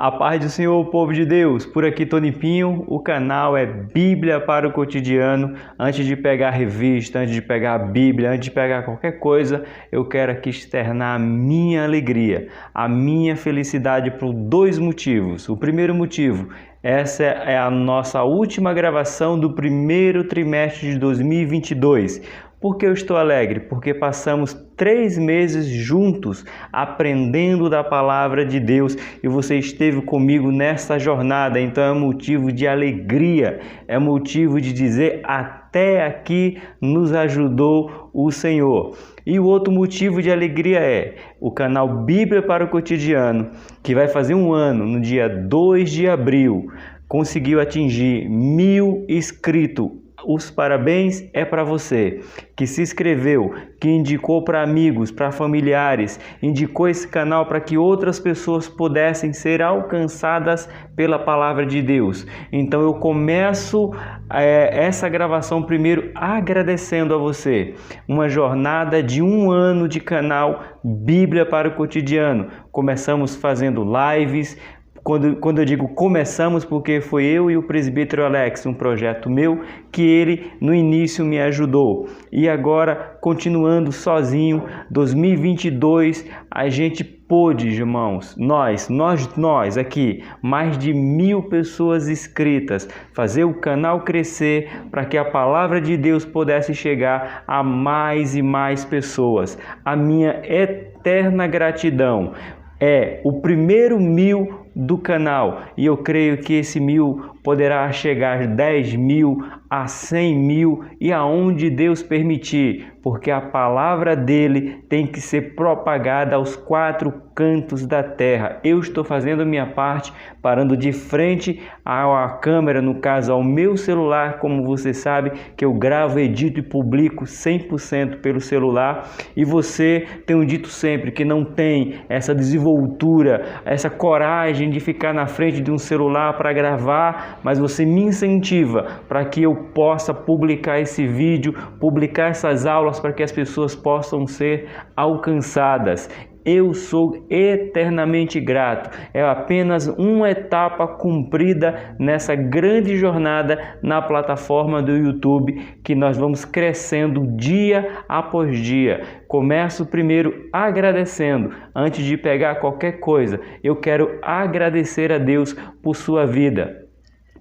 A paz do Senhor, povo de Deus, por aqui Tony Pinho, o canal é Bíblia para o Cotidiano. Antes de pegar a revista, antes de pegar a Bíblia, antes de pegar qualquer coisa, eu quero aqui externar a minha alegria, a minha felicidade por dois motivos. O primeiro motivo, essa é a nossa última gravação do primeiro trimestre de 2022. Por que eu estou alegre? Porque passamos 3 meses juntos aprendendo da palavra de Deus e você esteve comigo nessa jornada, então é motivo de alegria, é motivo de dizer até aqui nos ajudou o Senhor. E o outro motivo de alegria é o canal Bíblia para o Cotidiano, que vai fazer um ano no dia 2 de abril, conseguiu atingir 1000 inscritos. Os parabéns é para você que se inscreveu, que indicou para amigos, para familiares, indicou esse canal para que outras pessoas pudessem ser alcançadas pela palavra de Deus. Então eu começo essa gravação primeiro agradecendo a você. Uma jornada de 1 ano de canal Bíblia para o Cotidiano. Começamos fazendo lives. Quando eu digo começamos, porque foi eu e o presbítero Alex, um projeto meu, que ele no início me ajudou. E agora, continuando sozinho, 2022, a gente pôde, irmãos, nós aqui, mais de 1000 pessoas inscritas, fazer o canal crescer para que a palavra de Deus pudesse chegar a mais e mais pessoas. A minha eterna gratidão é o primeiro 1000 do canal e eu creio que esse 1000 poderá chegar a 10.000, a 100.000 e aonde Deus permitir, porque a palavra dele tem que ser propagada aos 4 cantos da terra. Eu estou fazendo a minha parte, parando de frente à câmera, no caso ao meu celular, como você sabe que eu gravo, edito e publico 100% pelo celular, e você tem dito sempre que não tem essa desenvoltura, essa coragem de ficar na frente de um celular para gravar, mas você me incentiva para que eu possa publicar esse vídeo, publicar essas aulas para que as pessoas possam ser alcançadas. Eu sou eternamente grato. É apenas uma etapa cumprida nessa grande jornada na plataforma do YouTube, que nós vamos crescendo dia após dia. Começo primeiro agradecendo. Antes de pegar qualquer coisa, eu quero agradecer a Deus por sua vida.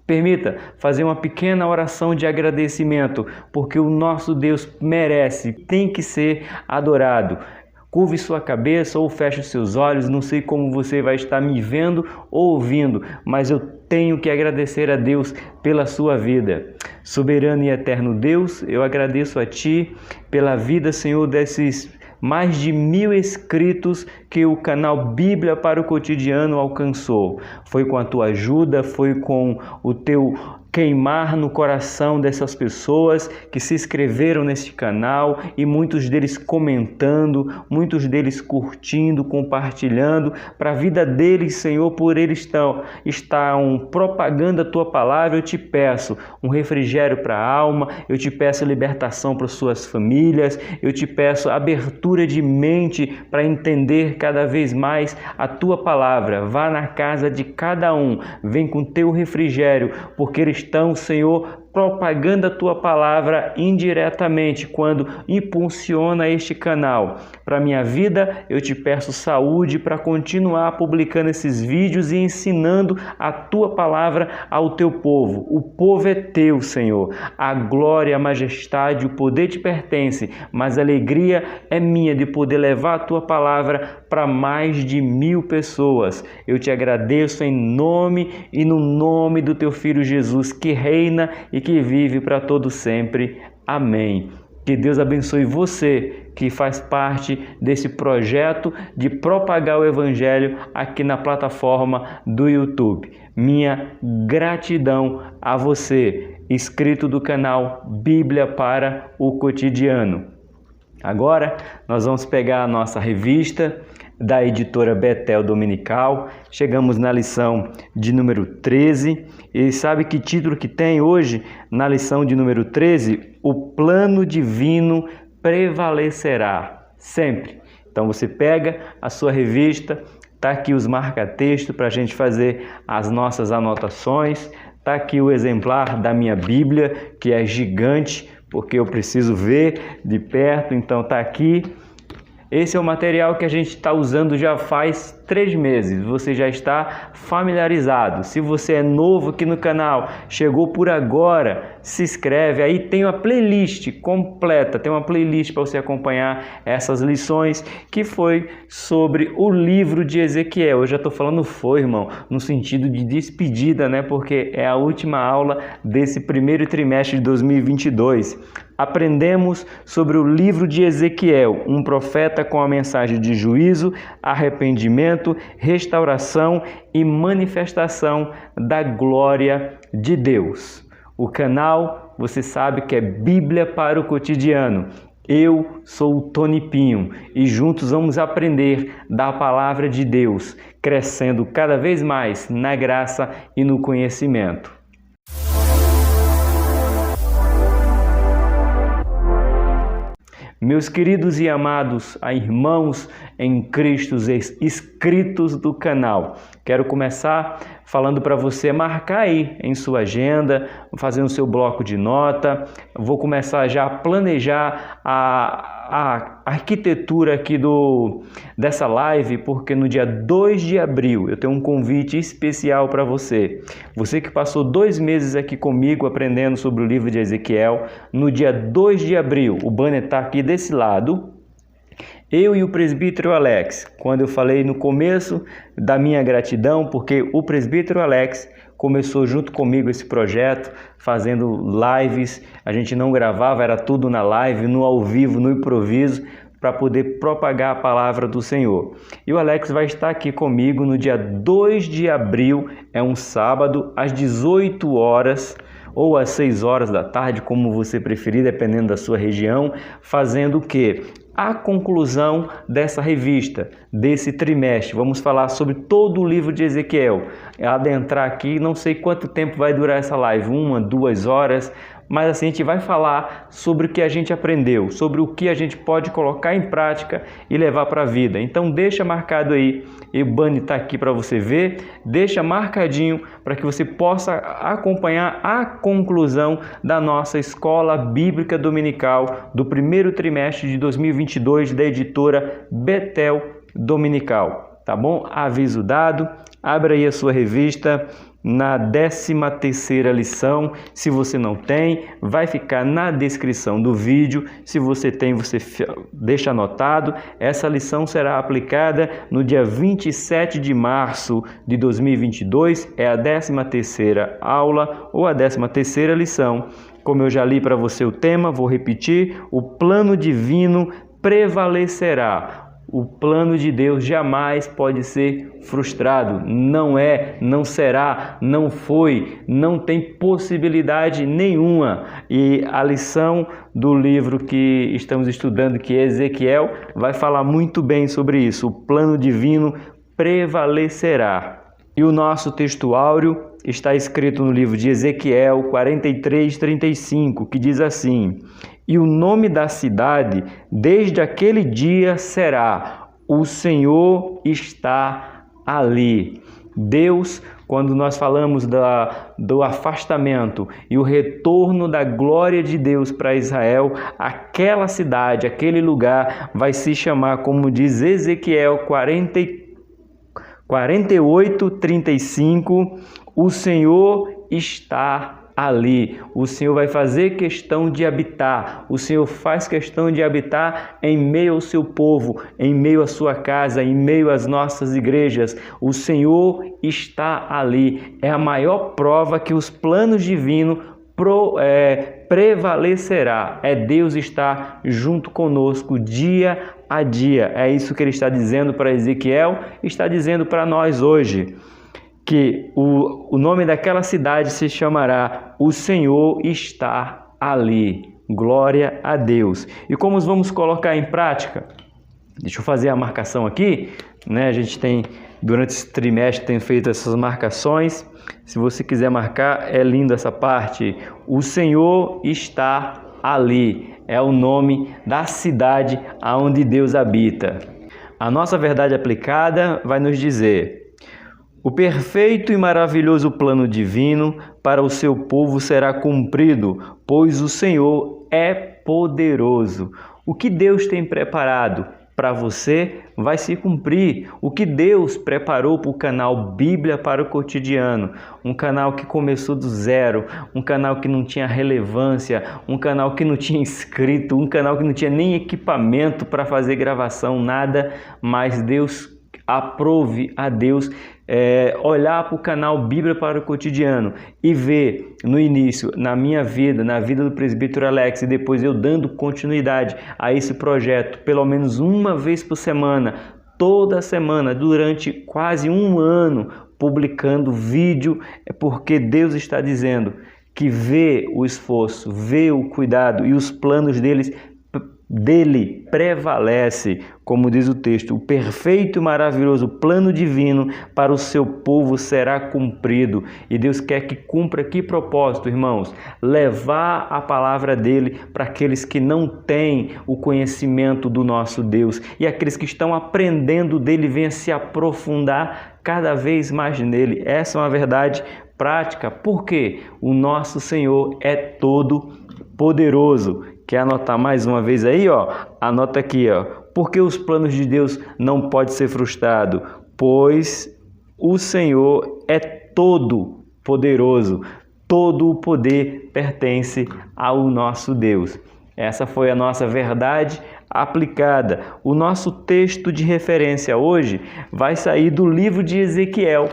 Permita fazer uma pequena oração de agradecimento, porque o nosso Deus merece, tem que ser adorado. Curve sua cabeça ou feche seus olhos, não sei como você vai estar me vendo ou ouvindo, mas eu tenho que agradecer a Deus pela sua vida. Soberano e eterno Deus, eu agradeço a Ti pela vida, Senhor, desses mais de 1000 inscritos que o canal Bíblia para o Cotidiano alcançou. Foi com a Tua ajuda, foi com o Teu queimar no coração dessas pessoas que se inscreveram nesse canal e muitos deles comentando, muitos deles curtindo, compartilhando para a vida deles, Senhor, por eles estão propagando a Tua palavra. Eu te peço um refrigério para a alma, eu te peço libertação para suas famílias, eu te peço abertura de mente para entender cada vez mais a Tua palavra. Vá na casa de cada um, vem com Teu refrigério, porque eles estão, Senhor, propagando a Tua palavra indiretamente quando impulsiona este canal. Para minha vida, eu te peço saúde para continuar publicando esses vídeos e ensinando a Tua palavra ao Teu povo. O povo é Teu, Senhor. A glória, a majestade, o poder te pertence, mas a alegria é minha de poder levar a Tua palavra para mais de 1000 pessoas. Eu te agradeço em nome e no nome do Teu Filho Jesus, que reina e que vive para todo sempre. Amém. Que Deus abençoe você que faz parte desse projeto de propagar o Evangelho aqui na plataforma do YouTube. Minha gratidão a você, inscrito do canal Bíblia para o Cotidiano. Agora nós vamos pegar a nossa revista da editora Betel Dominical. Chegamos na lição de número 13. E sabe que título que tem hoje na lição de número 13? O plano divino prevalecerá sempre. Então você pega a sua revista, Tá aqui os marca-texto para a gente fazer as nossas anotações. Tá aqui o exemplar da minha Bíblia, que é gigante, porque eu preciso ver de perto, então tá aqui. Esse é o material que a gente está usando já faz 3 meses, você já está familiarizado. Se você é novo aqui no canal, chegou por agora, se inscreve, aí tem uma playlist completa, tem uma playlist para você acompanhar essas lições, que foi sobre o livro de Ezequiel. Eu já estou falando irmão, no sentido de despedida, né? Porque é a última aula desse primeiro trimestre de 2022. Aprendemos sobre o livro de Ezequiel, um profeta com a mensagem de juízo, arrependimento, restauração e manifestação da glória de Deus. O canal, você sabe que é Bíblia para o Cotidiano. Eu sou o Tony Pinho e juntos vamos aprender da palavra de Deus, crescendo cada vez mais na graça e no conhecimento. Meus queridos e amados irmãos em Cristo inscritos do canal, quero começar falando para você marcar aí em sua agenda, fazer o seu bloco de nota. Vou começar já a planejar a arquitetura aqui dessa live, porque no dia 2 de abril eu tenho um convite especial para você. Você que passou 2 meses aqui comigo aprendendo sobre o livro de Ezequiel, no dia 2 de abril, o banner está aqui desse lado, eu e o presbítero Alex, quando eu falei no começo da minha gratidão, porque o presbítero Alex começou junto comigo esse projeto, fazendo lives, a gente não gravava, era tudo na live, no ao vivo, no improviso, para poder propagar a palavra do Senhor. E o Alex vai estar aqui comigo no dia 2 de abril, é um sábado, às 18 horas, ou às 6 horas da tarde, como você preferir, dependendo da sua região, fazendo o quê? A conclusão dessa revista, desse trimestre. Vamos falar sobre todo o livro de Ezequiel. Adentrar aqui, não sei quanto tempo vai durar essa live, 1, 2 horas, mas assim a gente vai falar sobre o que a gente aprendeu, sobre o que a gente pode colocar em prática e levar para a vida. Então deixa marcado aí, o banner está aqui para você ver, deixa marcadinho para que você possa acompanhar a conclusão da nossa Escola Bíblica Dominical do primeiro trimestre de 2022 da editora Betel Dominical. Tá bom? Aviso dado, abra aí a sua revista na 13ª lição. Se você não tem, vai ficar na descrição do vídeo. Se você tem, você deixa anotado. Essa lição será aplicada no dia 27 de março de 2022. É a 13ª aula ou a 13ª lição. Como eu já li para você o tema, vou repetir: o plano divino prevalecerá. O plano de Deus jamais pode ser frustrado. Não é, não será, não foi, não tem possibilidade nenhuma. E a lição do livro que estamos estudando, que é Ezequiel, vai falar muito bem sobre isso. O plano divino prevalecerá. E o nosso texto áureo está escrito no livro de Ezequiel 43:35, que diz assim: e o nome da cidade, desde aquele dia, será: o Senhor está ali. Deus, quando nós falamos do afastamento e o retorno da glória de Deus para Israel, aquela cidade, aquele lugar vai se chamar, como diz Ezequiel 48:35, o Senhor está ali. O Senhor vai fazer questão de habitar. O Senhor faz questão de habitar em meio ao seu povo, em meio à sua casa, em meio às nossas igrejas. O Senhor está ali. É a maior prova que os planos divinos prevalecerá. É Deus estar junto conosco dia a dia. É isso que ele está dizendo para Ezequiel, está dizendo para nós hoje. Que o nome daquela cidade se chamará: o Senhor está ali. Glória a Deus. E como vamos colocar em prática? Deixa eu fazer a marcação aqui, né? A gente tem, durante esse trimestre, tem feito essas marcações. Se você quiser marcar, é lindo essa parte. O Senhor está ali. É o nome da cidade aonde Deus habita. A nossa verdade aplicada vai nos dizer: o perfeito e maravilhoso plano divino para o seu povo será cumprido, pois o Senhor é poderoso. O que Deus tem preparado para você vai se cumprir. O que Deus preparou para o canal Bíblia para o Cotidiano, um canal que começou do zero, um canal que não tinha relevância, um canal que não tinha inscrito, um canal que não tinha nem equipamento para fazer gravação, nada, mas Deus aprove a Deus olhar para o canal Bíblia para o Cotidiano e ver no início, na minha vida, na vida do presbítero Alex, e depois eu dando continuidade a esse projeto, pelo menos uma vez por semana, toda semana, durante quase um ano, publicando vídeo, é porque Deus está dizendo que vê o esforço, vê o cuidado e os planos dele prevalece, como diz o texto, o perfeito e maravilhoso plano divino para o seu povo será cumprido. E Deus quer que cumpra que propósito, irmãos? Levar a palavra dele para aqueles que não têm o conhecimento do nosso Deus, e aqueles que estão aprendendo dele venham se aprofundar cada vez mais nele. Essa é uma verdade prática, porque o nosso Senhor é todo poderoso. Quer anotar mais uma vez aí, ó? Anota aqui, ó. Porque os planos de Deus não podem ser frustrados, pois o Senhor é todo poderoso. Todo o poder pertence ao nosso Deus. Essa foi a nossa verdade aplicada. O nosso texto de referência hoje vai sair do livro de Ezequiel.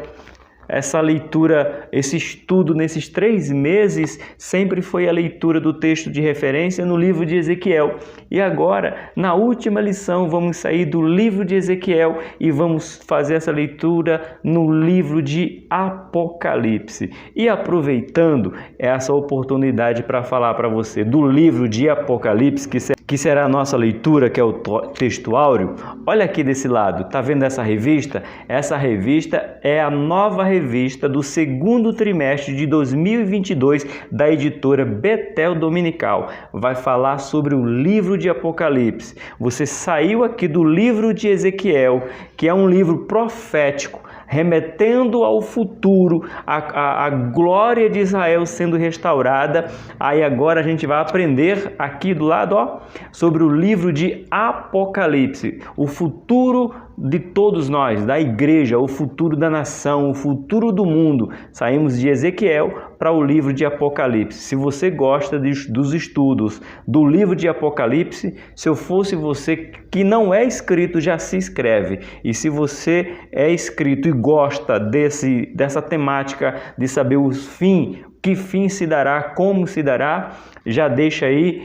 Essa leitura, esse estudo nesses 3 meses sempre foi a leitura do texto de referência no livro de Ezequiel. E agora, na última lição, vamos sair do livro de Ezequiel e vamos fazer essa leitura no livro de Apocalipse. E aproveitando essa oportunidade para falar para você do livro de Apocalipse, que será a nossa leitura, que é o texto áureo, olha aqui desse lado, tá vendo essa revista? Essa revista é a nova revista do segundo trimestre de 2022 da editora Betel Dominical. Vai falar sobre o livro de Apocalipse. Você saiu aqui do livro de Ezequiel, que é um livro profético, remetendo ao futuro, a glória de Israel sendo restaurada. Aí agora a gente vai aprender aqui do lado, ó, sobre o livro de Apocalipse, o futuro de todos nós, da igreja, o futuro da nação, o futuro do mundo. Saímos de Ezequiel para o livro de Apocalipse. Se você gosta dos estudos do livro de Apocalipse, se eu fosse você que não é inscrito, já se inscreve. E se você é inscrito e gosta dessa temática de saber o fim, que fim se dará, como se dará, já deixa aí.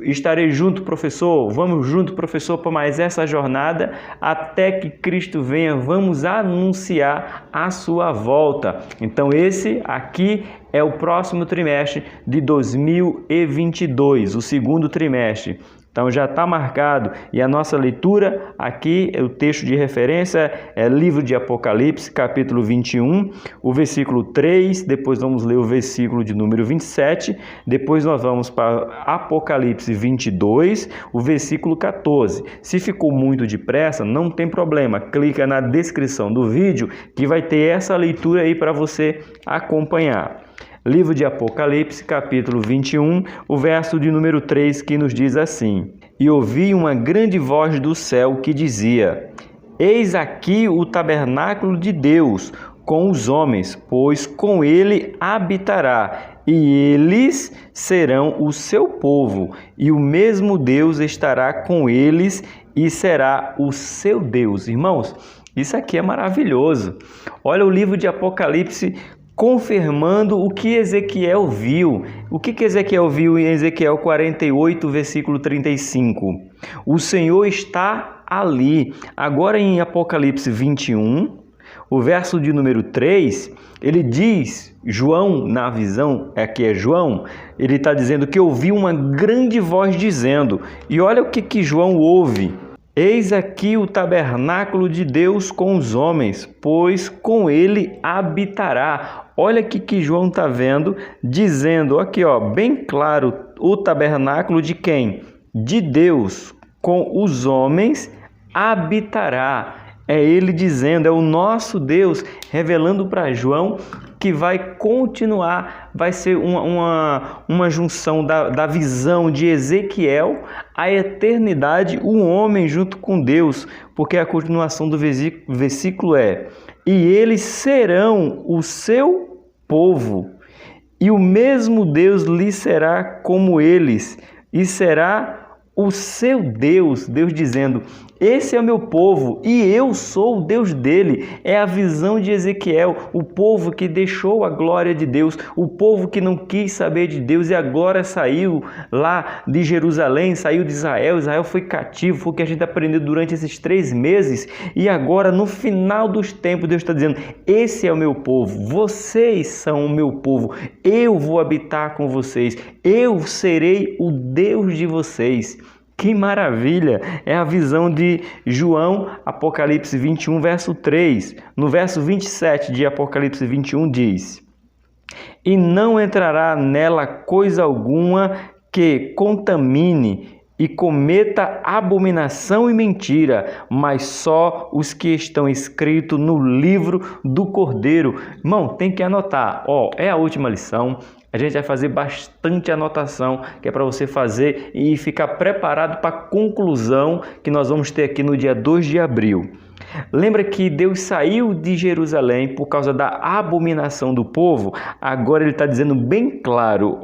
Estarei junto, professor. Vamos junto, professor, para mais essa jornada até que Cristo venha. Vamos anunciar a sua volta. Então esse aqui é o próximo trimestre de 2022, o segundo trimestre. Então já está marcado, e a nossa leitura aqui, o texto de referência é livro de Apocalipse, capítulo 21, o versículo 3, depois vamos ler o versículo de número 27, depois nós vamos para Apocalipse 22, o versículo 14. Se ficou muito depressa, não tem problema, clica na descrição do vídeo que vai ter essa leitura aí para você acompanhar. Livro de Apocalipse, capítulo 21, o verso de número 3, que nos diz assim: E ouvi uma grande voz do céu que dizia: Eis aqui o tabernáculo de Deus com os homens, pois com ele habitará, e eles serão o seu povo, e o mesmo Deus estará com eles e será o seu Deus. Irmãos, isso aqui é maravilhoso. Olha o livro de Apocalipse confirmando o que Ezequiel viu. O que Ezequiel viu em Ezequiel 48, versículo 35? O Senhor está ali. Agora em Apocalipse 21, o verso de número 3, ele diz, João, na visão, aqui é João, ele está dizendo que ouviu uma grande voz dizendo, e olha o que João ouve: Eis aqui o tabernáculo de Deus com os homens, pois com ele habitará. Olha que João está vendo, dizendo aqui, ó, bem claro, o tabernáculo de quem? De Deus, com os homens habitará. É Ele dizendo, é o nosso Deus revelando para João que vai continuar, vai ser uma junção da visão de Ezequiel à eternidade, o homem junto com Deus, porque a continuação do versículo é: e eles serão o seu povo, e o mesmo Deus lhes será como eles, e será o seu Deus. Deus dizendo, esse é o meu povo e eu sou o Deus dele. É a visão de Ezequiel, o povo que deixou a glória de Deus, o povo que não quis saber de Deus e agora saiu lá de Jerusalém, saiu de Israel. Israel foi cativo, foi o que a gente aprendeu durante esses 3 meses. E agora, no final dos tempos, Deus está dizendo, esse é o meu povo, vocês são o meu povo, eu vou habitar com vocês, eu serei o Deus de vocês. Que maravilha! É a visão de João, Apocalipse 21, verso 3. No verso 27 de Apocalipse 21 diz: e não entrará nela coisa alguma que contamine e cometa abominação e mentira, mas só os que estão escritos no livro do Cordeiro. Irmão, tem que anotar. É a última lição. A gente vai fazer bastante anotação, que é para você fazer e ficar preparado para a conclusão que nós vamos ter aqui no dia 2 de abril. Lembra que Deus saiu de Jerusalém por causa da abominação do povo? Agora ele está dizendo bem claro,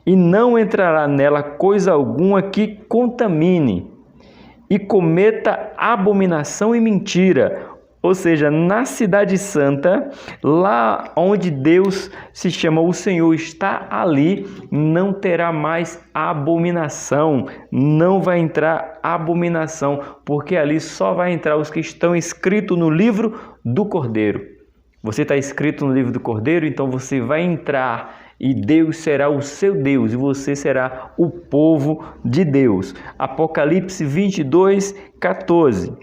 e não entrará nela coisa alguma que contamine e cometa abominação e mentira. Ou seja, na Cidade Santa, lá onde Deus se chama o Senhor está ali, não terá mais abominação, não vai entrar abominação, porque ali só vai entrar os que estão escritos no livro do Cordeiro. Você está escrito no livro do Cordeiro, então você vai entrar e Deus será o seu Deus e você será o povo de Deus. Apocalipse 22, 14.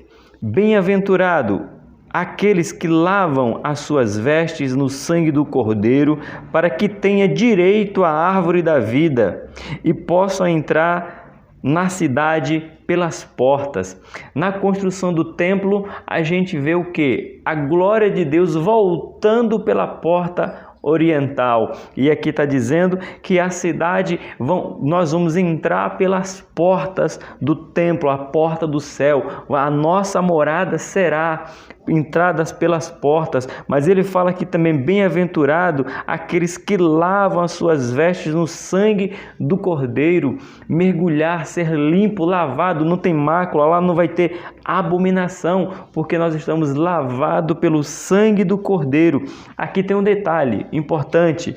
Bem-aventurado aqueles que lavam as suas vestes no sangue do Cordeiro, para que tenha direito à árvore da vida e possam entrar na cidade pelas portas. Na construção do templo, a gente vê o quê? A glória de Deus voltando pela porta oriental. E aqui está dizendo que a cidade, nós vamos entrar pelas portas do templo, a porta do céu. A nossa morada será entradas pelas portas, mas ele fala aqui também, bem-aventurado aqueles que lavam as suas vestes no sangue do Cordeiro, mergulhar, ser limpo, lavado, não tem mácula, lá não vai ter abominação, porque nós estamos lavados pelo sangue do Cordeiro. Aqui tem um detalhe importante,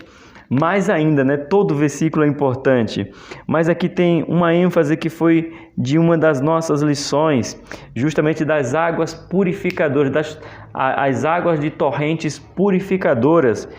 mais ainda, né? Todo versículo é importante, mas aqui tem uma ênfase que foi de uma das nossas lições, justamente das águas purificadoras, as águas de torrentes purificadoras.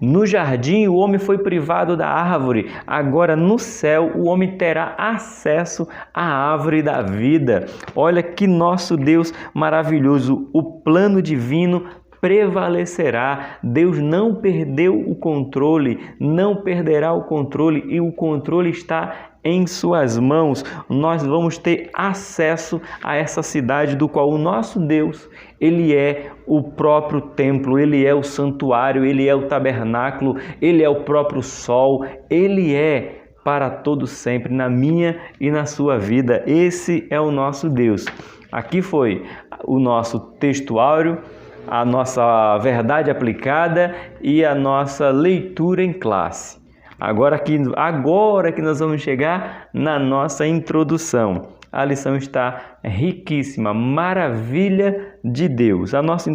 No jardim, o homem foi privado da árvore. Agora, no céu, o homem terá acesso à árvore da vida. Olha que nosso Deus maravilhoso, o plano divino prevalecerá. Deus não perdeu o controle, não perderá o controle e o controle está em suas mãos. Nós vamos ter acesso a essa cidade do qual o nosso Deus, ele é o próprio templo, ele é o santuário, ele é o tabernáculo, ele é o próprio sol, ele é para todo sempre na minha e na sua vida. Esse é o nosso Deus. Aqui foi o nosso textuário, a nossa verdade aplicada e a nossa leitura em classe. Agora que nós vamos chegar na nossa introdução. A lição está riquíssima, maravilha de Deus. A nossa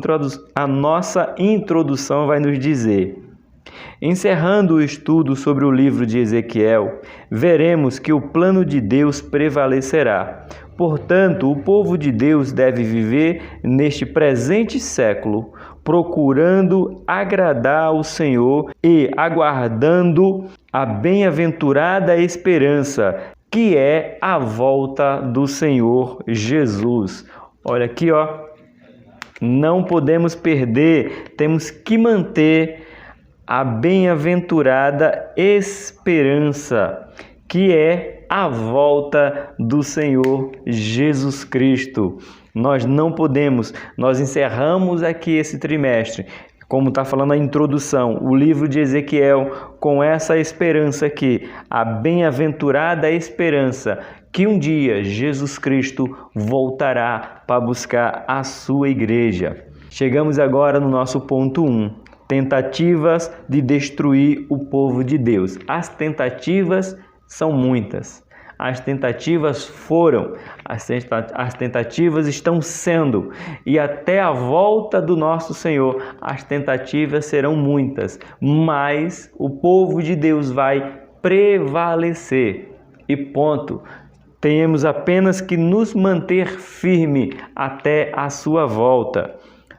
introdução vai nos dizer: encerrando o estudo sobre o livro de Ezequiel, veremos que o plano de Deus prevalecerá. Portanto, o povo de Deus deve viver neste presente século, procurando agradar ao Senhor e aguardando a bem-aventurada esperança, que é a volta do Senhor Jesus. Olha aqui, não podemos perder, temos que manter a bem-aventurada esperança, que é a volta do Senhor Jesus Cristo. Nós não podemos, nós encerramos aqui esse trimestre, como está falando a introdução, o livro de Ezequiel, com essa esperança aqui, a bem-aventurada esperança que um dia Jesus Cristo voltará para buscar a sua igreja. Chegamos agora no nosso ponto 1, tentativas de destruir o povo de Deus. As tentativas são muitas. As tentativas foram, as tentativas estão sendo, e até a volta do nosso Senhor, as tentativas serão muitas, mas o povo de Deus vai prevalecer. E ponto. Temos apenas que nos manter firme até a sua volta.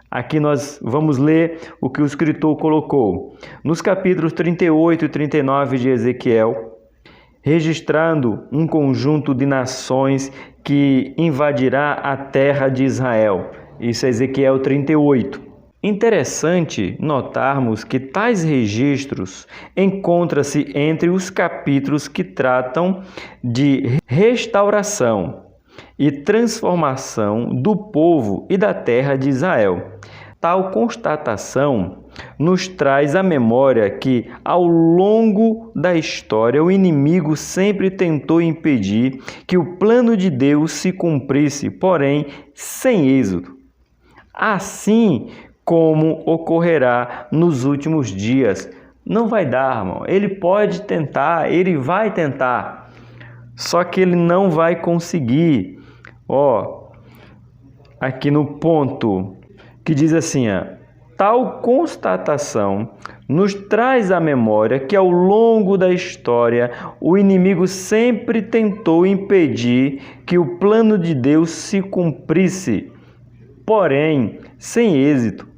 Aqui nós vamos ler o que o escritor colocou. Nos capítulos 38 e 39 de Ezequiel, registrando um conjunto de nações que invadirá a terra de Israel. Isso é Ezequiel 38. Interessante notarmos que tais registros encontram-se entre os capítulos que tratam de restauração e transformação do povo e da terra de Israel. Tal constatação nos traz à memória que, ao longo da história, o inimigo sempre tentou impedir que o plano de Deus se cumprisse, porém, sem êxito. Assim como ocorrerá nos últimos dias. Não vai dar, irmão. Ele pode tentar, ele vai tentar, só que ele não vai conseguir. Aqui no ponto que diz assim, tal constatação nos traz à memória que ao longo da história o inimigo sempre tentou impedir que o plano de Deus se cumprisse, porém sem êxito.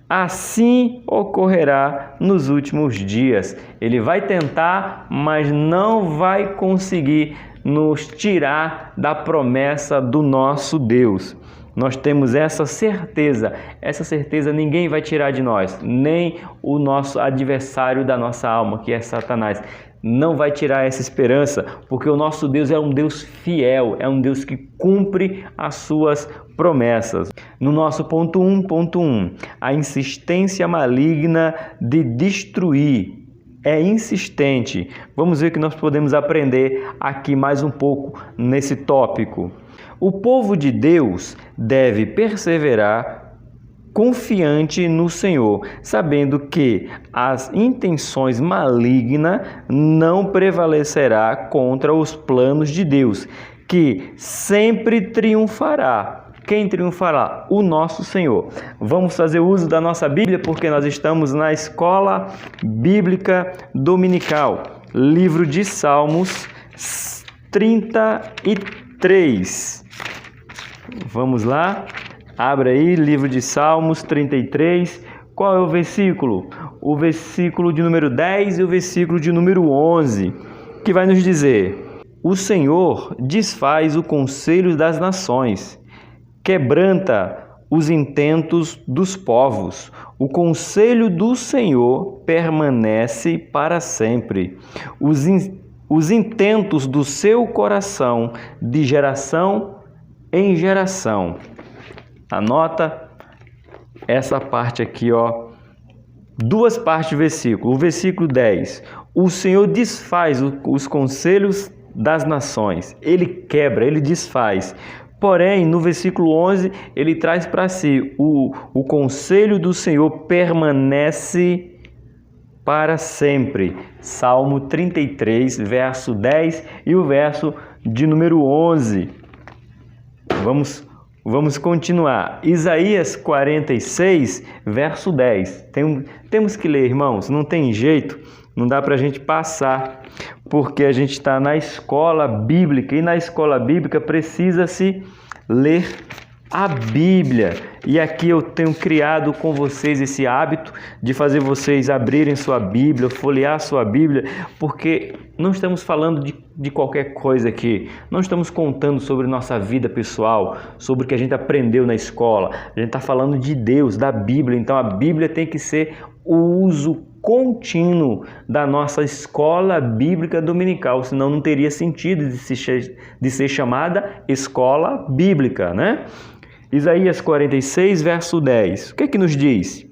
Assim ocorrerá nos últimos dias. Ele vai tentar, mas não vai conseguir nos tirar da promessa do nosso Deus. Nós temos essa certeza ninguém vai tirar de nós, nem o nosso adversário da nossa alma, que é Satanás. Não vai tirar essa esperança, porque o nosso Deus é um Deus fiel, é um Deus que cumpre as suas promessas. No nosso ponto 1, a insistência maligna de destruir. É insistente. Vamos ver o que nós podemos aprender aqui mais um pouco nesse tópico. O povo de Deus deve perseverar confiante no Senhor, sabendo que as intenções malignas não prevalecerá contra os planos de Deus, que sempre triunfará. Quem triunfará? O nosso Senhor. Vamos fazer uso da nossa Bíblia, porque nós estamos na Escola Bíblica Dominical. Livro de Salmos 33. Vamos lá. Abra aí, livro de Salmos 33. Qual é o versículo? O versículo de número 10 e o versículo de número 11, que vai nos dizer: o Senhor desfaz o conselho das nações, quebranta os intentos dos povos. O conselho do Senhor permanece para sempre. Os intentos do seu coração de geração em geração. Anota essa parte aqui, duas partes do versículo. O versículo 10. O Senhor desfaz os conselhos das nações. Ele quebra, ele desfaz. Porém, no versículo 11, ele traz para si o conselho do Senhor permanece para sempre. Salmo 33, verso 10 e o verso de número 11. Vamos continuar. Isaías 46, verso 10. Temos que ler, irmãos, não tem jeito, não dá para a gente passar, porque a gente está na escola bíblica, e na escola bíblica precisa-se ler a Bíblia. E aqui eu tenho criado com vocês esse hábito de fazer vocês abrirem sua Bíblia, folhear sua Bíblia, porque não estamos falando de qualquer coisa aqui. Não estamos contando sobre nossa vida pessoal, sobre o que a gente aprendeu na escola. A gente está falando de Deus, da Bíblia. Então a Bíblia tem que ser o uso contínuo da nossa escola bíblica dominical, senão não teria sentido de ser chamada escola bíblica, né? Isaías 46, verso 10. O que é que nos diz?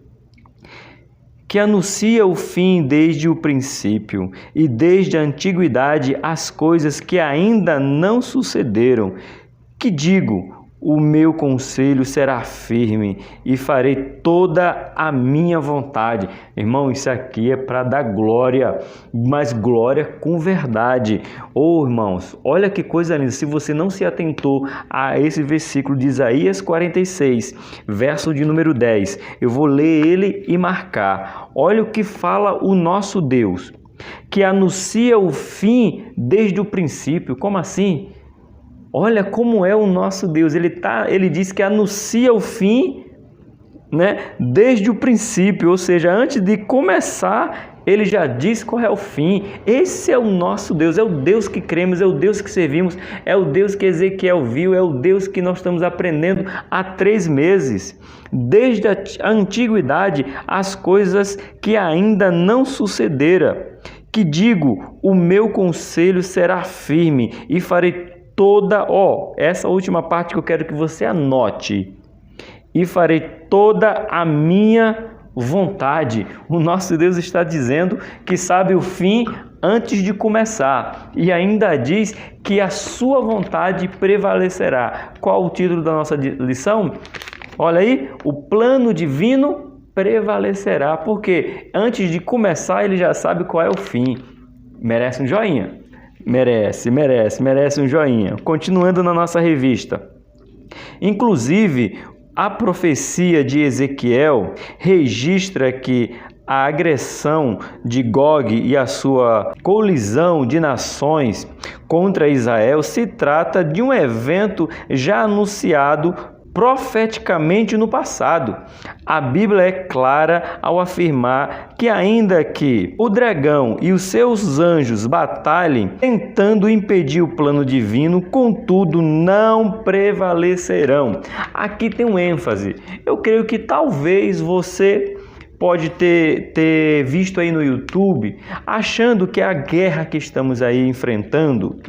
Que anuncia o fim desde o princípio e desde a antiguidade as coisas que ainda não sucederam. Que digo, o meu conselho será firme e farei toda a minha vontade. Irmão, isso aqui é para dar glória, mas glória com verdade. Irmãos, olha que coisa linda. Se você não se atentou a esse versículo de Isaías 46, verso de número 10, eu vou ler ele e marcar. Olha o que fala o nosso Deus, que anuncia o fim desde o princípio. Como assim? Olha como é o nosso Deus, ele diz que anuncia o fim, né, desde o princípio, ou seja, antes de começar, ele já diz qual é o fim. Esse é o nosso Deus, é o Deus que cremos, é o Deus que servimos, é o Deus que Ezequiel viu, é o Deus que nós estamos aprendendo há 3 meses. Desde a antiguidade, as coisas que ainda não sucederam. Que digo, o meu conselho será firme e farei essa última parte que eu quero que você anote. E farei toda a minha vontade. O nosso Deus está dizendo que sabe o fim antes de começar. E ainda diz que a sua vontade prevalecerá. Qual o título da nossa lição? Olha aí, o plano divino prevalecerá. Porque antes de começar ele já sabe qual é o fim. Merece um joinha? Merece um joinha. Continuando na nossa revista. Inclusive, a profecia de Ezequiel registra que a agressão de Gog e a sua colisão de nações contra Israel se trata de um evento já anunciado profeticamente no passado. A Bíblia é clara ao afirmar que ainda que o dragão e os seus anjos batalhem tentando impedir o plano divino, contudo não prevalecerão. Aqui tem um ênfase. Eu creio que talvez você pode ter visto aí no YouTube, achando que a guerra que estamos aí enfrentando,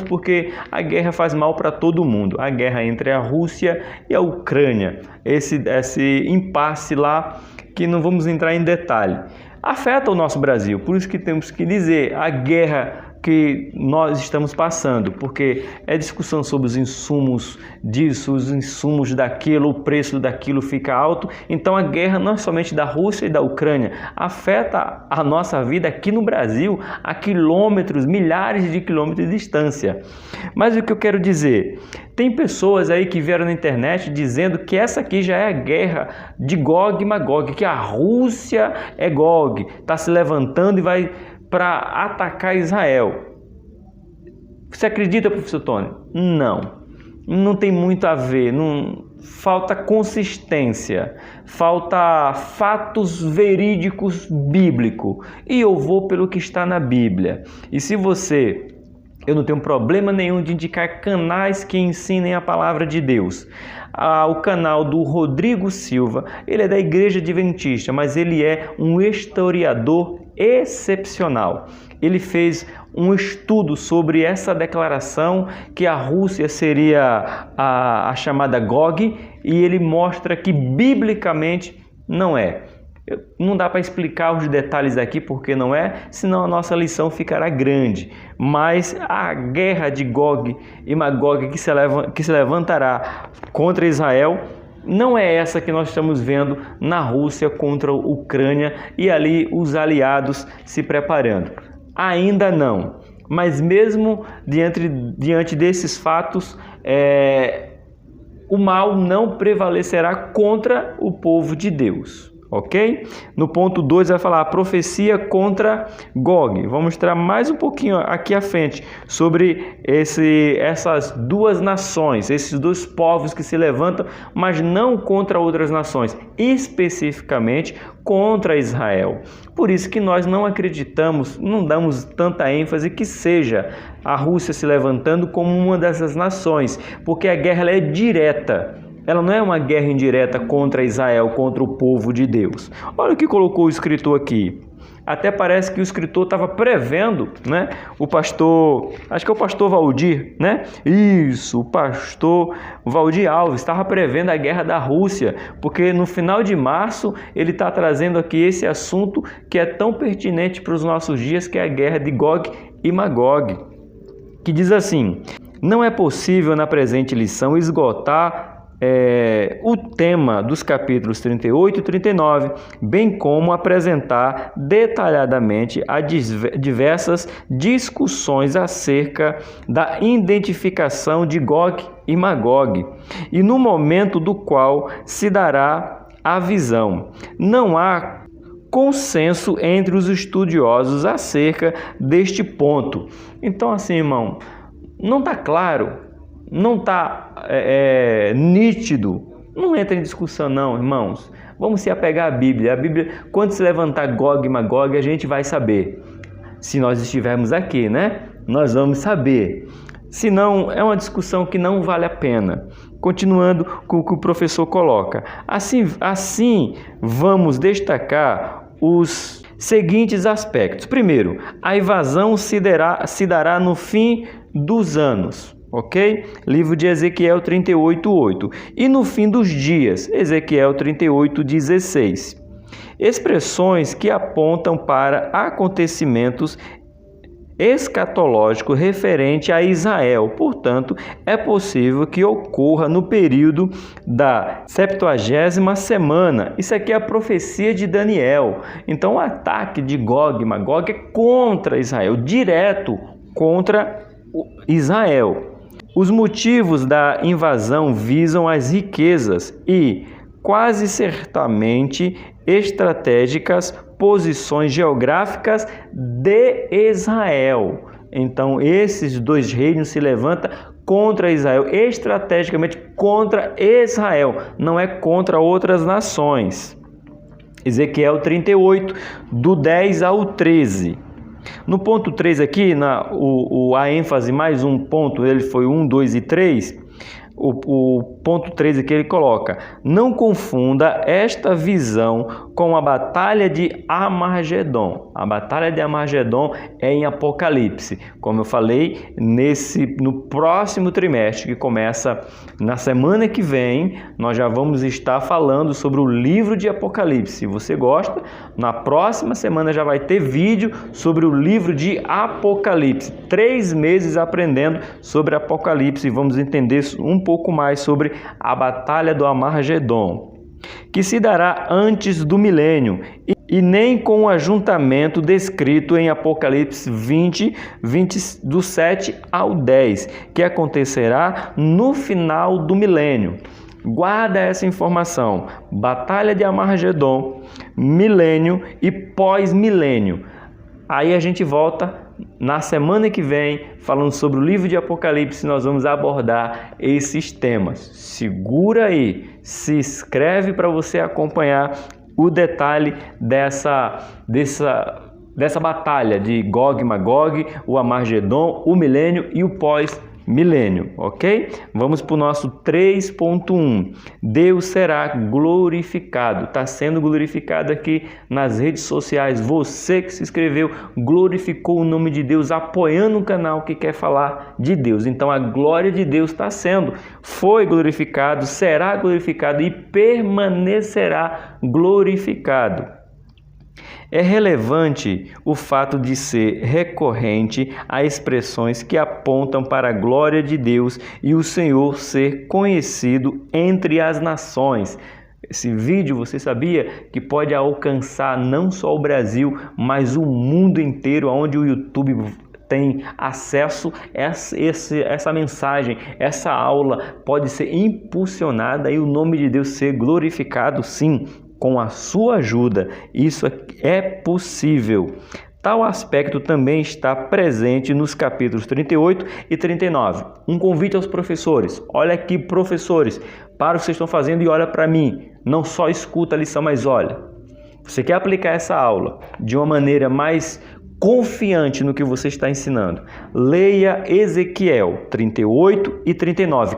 porque a guerra faz mal para todo mundo. A guerra entre a Rússia e a Ucrânia, esse impasse lá, que não vamos entrar em detalhe, afeta o nosso Brasil. Por isso que temos que dizer a guerra que nós estamos passando, porque é discussão sobre os insumos disso, os insumos daquilo, o preço daquilo fica alto. Então a guerra não é somente da Rússia e da Ucrânia, afeta a nossa vida aqui no Brasil a quilômetros, milhares de quilômetros de distância. Mas o que eu quero dizer, tem pessoas aí que vieram na internet dizendo que essa aqui já é a guerra de Gog e Magog, que a Rússia é Gog, está se levantando e vai para atacar Israel. Você acredita, professor Tony? Não tem muito a ver, falta consistência, falta fatos verídicos bíblicos. E eu vou pelo que está na Bíblia. E se eu não tenho problema nenhum de indicar canais que ensinem a palavra de Deus. O canal do Rodrigo Silva, ele é da Igreja Adventista, mas ele é um historiador excepcional. Ele fez um estudo sobre essa declaração que a Rússia seria a chamada Gog, e ele mostra que biblicamente não é. Não dá para explicar os detalhes aqui porque não é, senão a nossa lição ficará grande. Mas a guerra de Gog e Magog que se levantará contra Israel não é essa que nós estamos vendo na Rússia contra a Ucrânia e ali os aliados se preparando. Ainda não. Mas mesmo diante desses fatos, o mal não prevalecerá contra o povo de Deus. Ok? No ponto 2 vai falar a profecia contra Gog. Vou mostrar mais um pouquinho aqui à frente sobre essas duas nações, esses dois povos que se levantam, mas não contra outras nações, especificamente contra Israel. Por isso que nós não acreditamos, não damos tanta ênfase que seja a Rússia se levantando como uma dessas nações, porque a guerra é direta. Ela não é uma guerra indireta contra Israel, contra o povo de Deus. Olha o que colocou o escritor aqui. Até parece que o escritor estava prevendo, né? O pastor, acho que é o pastor Valdir, né? Isso, o pastor Valdir Alves estava prevendo a guerra da Rússia, porque no final de março ele está trazendo aqui esse assunto que é tão pertinente para os nossos dias, que é a guerra de Gog e Magog, que diz assim: não é possível na presente lição esgotar o tema dos capítulos 38 e 39, bem como apresentar detalhadamente as diversas discussões acerca da identificação de Gog e Magog, e no momento do qual se dará a visão. Não há consenso entre os estudiosos acerca deste ponto. Então, assim, irmão, não está claro, não está nítido, não entra em discussão não, irmãos. Vamos se apegar à Bíblia. A Bíblia, quando se levantar Gog e Magog, a gente vai saber. Se nós estivermos aqui, né? Nós vamos saber. Senão, é uma discussão que não vale a pena. Continuando com o que o professor coloca. Assim vamos destacar os seguintes aspectos. Primeiro, a invasão se dará no fim dos anos. Ok? Livro de Ezequiel 38:8. E no fim dos dias, Ezequiel 38:16. Expressões que apontam para acontecimentos escatológicos referente a Israel. Portanto, é possível que ocorra no período da 70ª semana. Isso aqui é a profecia de Daniel. Então, o ataque de Gog e Magog é contra Israel, direto contra Israel. Os motivos da invasão visam as riquezas e, quase certamente, estratégicas posições geográficas de Israel. Então, esses dois reinos se levantam contra Israel, estrategicamente contra Israel, não é contra outras nações. Ezequiel 38, do 10 ao 13. No ponto 3 aqui, a ênfase mais um ponto, ele foi 1, 2 e 3. O ponto 3 aqui ele coloca: não confunda esta visão com a batalha de Armagedon. A batalha de Armagedon é em Apocalipse, como eu falei, no próximo trimestre, que começa na semana que vem. Nós já vamos estar falando sobre o livro de Apocalipse. Se você gosta, na próxima semana já vai ter vídeo sobre o livro de Apocalipse. 3 meses aprendendo sobre Apocalipse, e vamos entender um pouco mais sobre a batalha do Armagedon, que se dará antes do milênio, e nem com o ajuntamento descrito em Apocalipse 20, do 7 ao 10, que acontecerá no final do milênio. Guarda essa informação: batalha de Armagedon, milênio e pós-milênio. Aí a gente volta na semana que vem, falando sobre o livro de Apocalipse. Nós vamos abordar esses temas. Segura aí, se inscreve para você acompanhar o detalhe dessa batalha de Gog e Magog, o Armagedon, o milênio e o pós-milênio, ok? Vamos para o nosso 3.1. Deus será glorificado. Está sendo glorificado aqui nas redes sociais. Você que se inscreveu, glorificou o nome de Deus, apoiando um canal que quer falar de Deus. Então, a glória de Deus foi glorificado, será glorificado e permanecerá glorificado. É relevante o fato de ser recorrente a expressões que apontam para a glória de Deus e o Senhor ser conhecido entre as nações. Esse vídeo, você sabia que pode alcançar não só o Brasil, mas o mundo inteiro, onde o YouTube tem acesso a essa mensagem, essa aula pode ser impulsionada e o nome de Deus ser glorificado, sim, com a sua ajuda. Isso é possível. Tal aspecto também está presente nos capítulos 38 e 39. Um convite aos professores. Olha aqui, professores, para o que vocês estão fazendo e olha para mim. Não só escuta a lição, mas olha. Você quer aplicar essa aula de uma maneira mais confiante no que você está ensinando? Leia Ezequiel 38 e 39.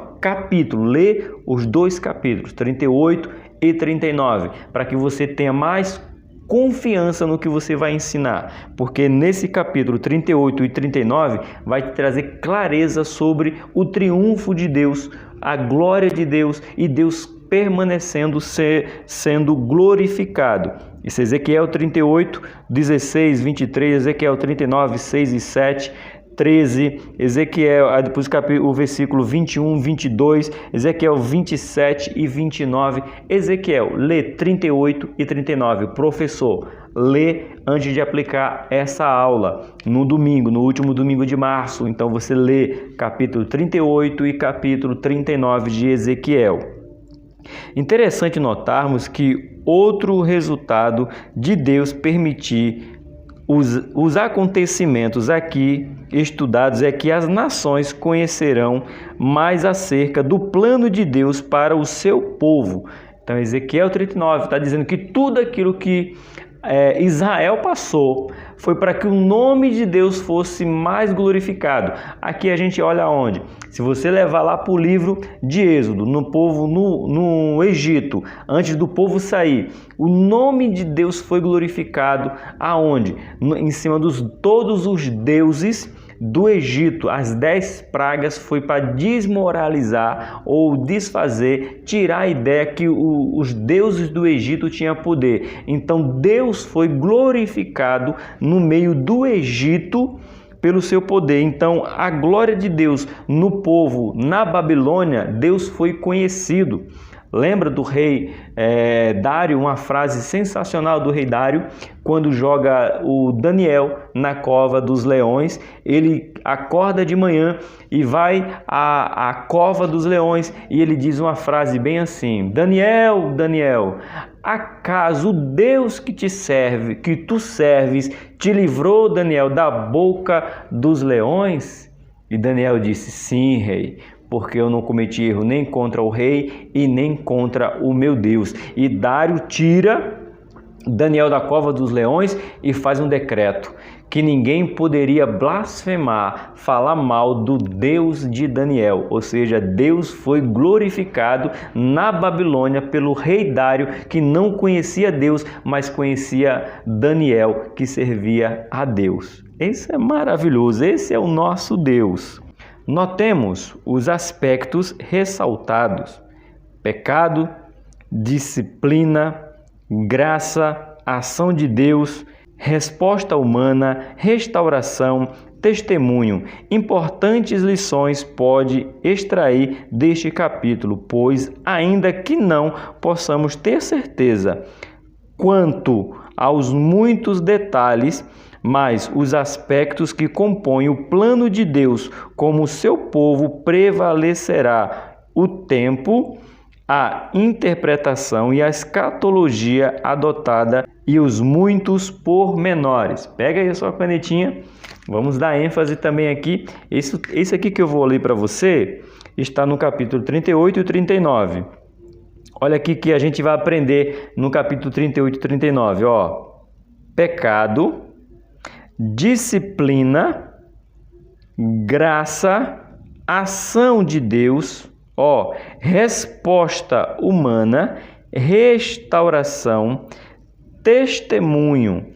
Lê os 2 capítulos, 38 e 39, para que você tenha mais confiança no que você vai ensinar, porque nesse capítulo 38 e 39 vai te trazer clareza sobre o triunfo de Deus, a glória de Deus e Deus permanecendo sendo glorificado. Isso é Ezequiel 38, 16, 23, Ezequiel 39, 6 e 7, 13, Ezequiel, depois o versículo 21, 22, Ezequiel 27 e 29, Ezequiel, lê 38 e 39, professor, lê antes de aplicar essa aula, no domingo, no último domingo de março, então você lê capítulo 38 e capítulo 39 de Ezequiel. Interessante notarmos que outro resultado de Deus permitir os acontecimentos aqui estudados é que as nações conhecerão mais acerca do plano de Deus para o seu povo. Então, Ezequiel 39 está dizendo que tudo aquilo que Israel passou foi para que o nome de Deus fosse mais glorificado. Aqui a gente olha onde? Se você levar lá para o livro de Êxodo, no Egito, antes do povo sair, o nome de Deus foi glorificado aonde? Em cima de todos os deuses do Egito. As 10 pragas foi para desmoralizar ou desfazer, tirar a ideia que os deuses do Egito tinham poder. Então Deus foi glorificado no meio do Egito pelo seu poder. Então a glória de Deus no povo na Babilônia, Deus foi conhecido. Lembra do rei Dário, uma frase sensacional do rei Dário, quando joga o Daniel na cova dos leões. Ele acorda de manhã e vai à cova dos leões e ele diz uma frase bem assim: Daniel, Daniel, acaso o Deus que tu serves, te livrou, Daniel, da boca dos leões? E Daniel disse: sim, rei, porque eu não cometi erro nem contra o rei e nem contra o meu Deus. E Dário tira Daniel da cova dos leões e faz um decreto que ninguém poderia blasfemar, falar mal do Deus de Daniel. Ou seja, Deus foi glorificado na Babilônia pelo rei Dário, que não conhecia Deus, mas conhecia Daniel, que servia a Deus. Isso é maravilhoso, esse é o nosso Deus. Notemos os aspectos ressaltados: pecado, disciplina, graça, ação de Deus, resposta humana, restauração, testemunho. Importantes lições pode extrair deste capítulo, pois ainda que não possamos ter certeza quanto aos muitos detalhes, mas os aspectos que compõem o plano de Deus como seu povo prevalecerá o tempo, a interpretação e a escatologia adotada e os muitos pormenores. Pega aí a sua canetinha, vamos dar ênfase também aqui. Esse aqui que eu vou ler para você está no capítulo 38 e 39. Olha aqui que a gente vai aprender no capítulo 38 e 39. Pecado, disciplina, graça, ação de Deus, resposta humana, restauração, testemunho.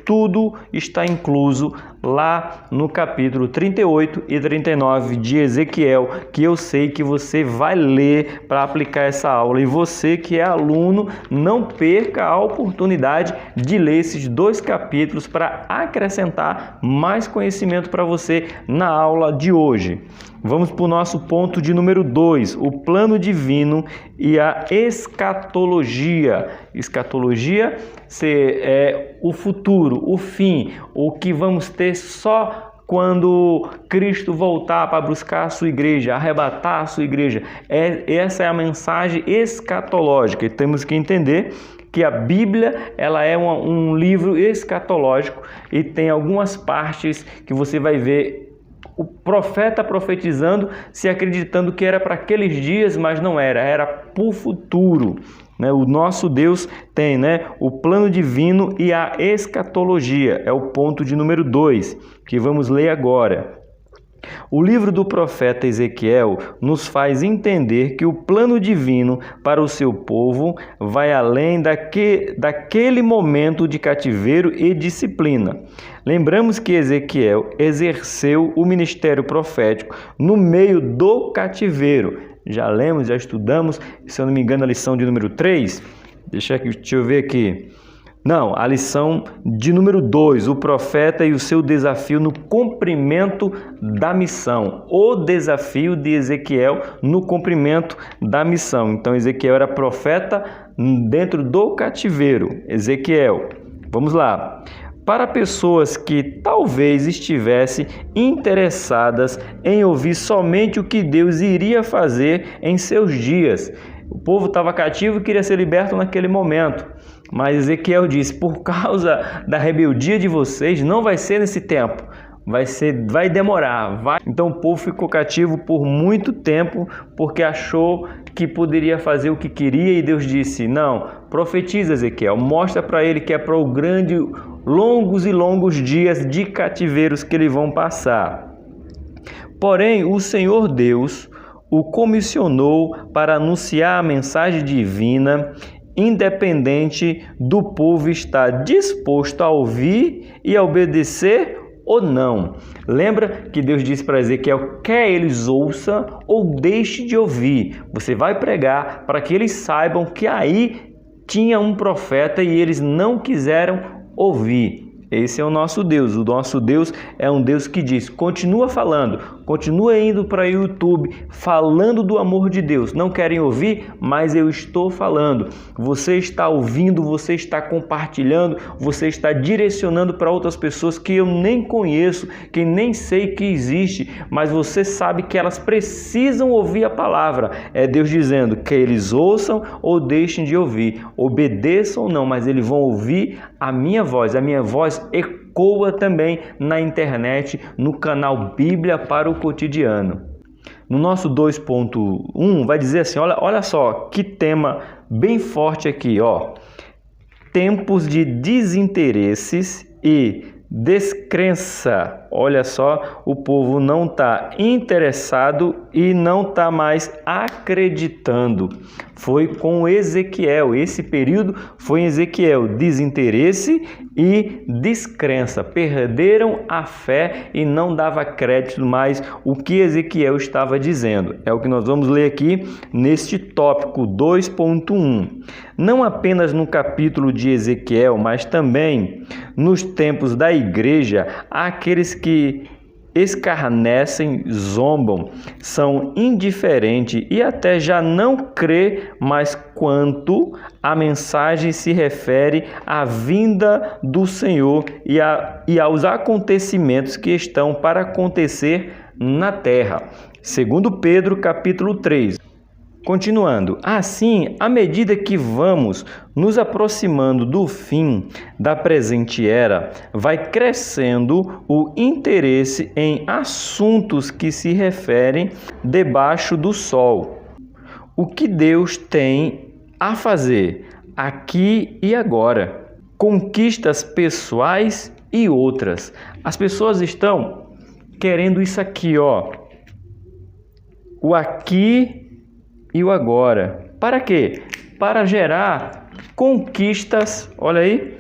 Tudo está incluso lá no capítulo 38 e 39 de Ezequiel, que eu sei que você vai ler para aplicar essa aula. E você que é aluno, não perca a oportunidade de ler esses 2 capítulos para acrescentar mais conhecimento para você na aula de hoje. Vamos para o nosso ponto de número 2, o plano divino e a escatologia. Escatologia é o futuro, o fim, o que vamos ter só quando Cristo voltar para buscar a sua igreja, arrebatar a sua igreja. Essa é a mensagem escatológica. E temos que entender que a Bíblia ela é um livro escatológico e tem algumas partes que você vai ver o profeta profetizando, se acreditando que era para aqueles dias, mas não era para o futuro. O nosso Deus tem o plano divino e a escatologia, é o ponto de número 2, que vamos ler agora. O livro do profeta Ezequiel nos faz entender que o plano divino para o seu povo vai além daquele momento de cativeiro e disciplina. Lembramos que Ezequiel exerceu o ministério profético no meio do cativeiro. Já lemos, já estudamos, se eu não me engano, a lição de número 3. Deixa eu ver aqui. Não, a lição de número 2, o profeta e o seu desafio no cumprimento da missão. O desafio de Ezequiel no cumprimento da missão. Então, Ezequiel era profeta dentro do cativeiro. Ezequiel, vamos lá. Para pessoas que talvez estivessem interessadas em ouvir somente o que Deus iria fazer em seus dias. O povo estava cativo e queria ser liberto naquele momento. Mas Ezequiel disse, por causa da rebeldia de vocês, não vai ser nesse tempo. Vai demorar. Então o povo ficou cativo por muito tempo porque achou que poderia fazer o que queria e Deus disse, não, profetiza Ezequiel, mostra para ele que é para o longos e longos dias de cativeiros que eles vão passar. Porém, o Senhor Deus o comissionou para anunciar a mensagem divina, independente do povo estar disposto a ouvir e a obedecer ou não. Lembra que Deus disse para Ezequiel, quer eles ouçam ou deixe de ouvir. Você vai pregar para que eles saibam que aí tinha um profeta e eles não quiseram ouvir. Esse é o nosso Deus. O nosso Deus é um Deus que diz, continua falando, continua indo para o YouTube, falando do amor de Deus. Não querem ouvir, mas eu estou falando. Você está ouvindo, você está compartilhando, você está direcionando para outras pessoas que eu nem conheço, que nem sei que existe, mas você sabe que elas precisam ouvir a palavra. É Deus dizendo que eles ouçam ou deixem de ouvir, obedeçam ou não, mas eles vão ouvir a minha voz ecoa também na internet, no canal Bíblia para o Cotidiano. No nosso 2.1 vai dizer assim, olha só que tema bem forte aqui, ó. Tempos de desinteresses e descrença. Olha só, o povo não está interessado e não está mais acreditando. Foi com Ezequiel, esse período foi em Ezequiel, desinteresse e descrença. Perderam a fé e não dava crédito mais o que Ezequiel estava dizendo. É o que nós vamos ler aqui neste tópico 2.1. Não apenas no capítulo de Ezequiel, mas também nos tempos da igreja, há aqueles que escarnecem, zombam, são indiferentes e até já não crê mais quanto a mensagem se refere à vinda do Senhor e aos acontecimentos que estão para acontecer na terra. Segundo Pedro, capítulo 3. Continuando, assim, à medida que vamos nos aproximando do fim da presente era, vai crescendo o interesse em assuntos que se referem debaixo do sol. O que Deus tem a fazer aqui e agora, conquistas pessoais e outras. As pessoas estão querendo isso aqui, ó, o aqui e o agora. Para quê? Para gerar conquistas, olha aí,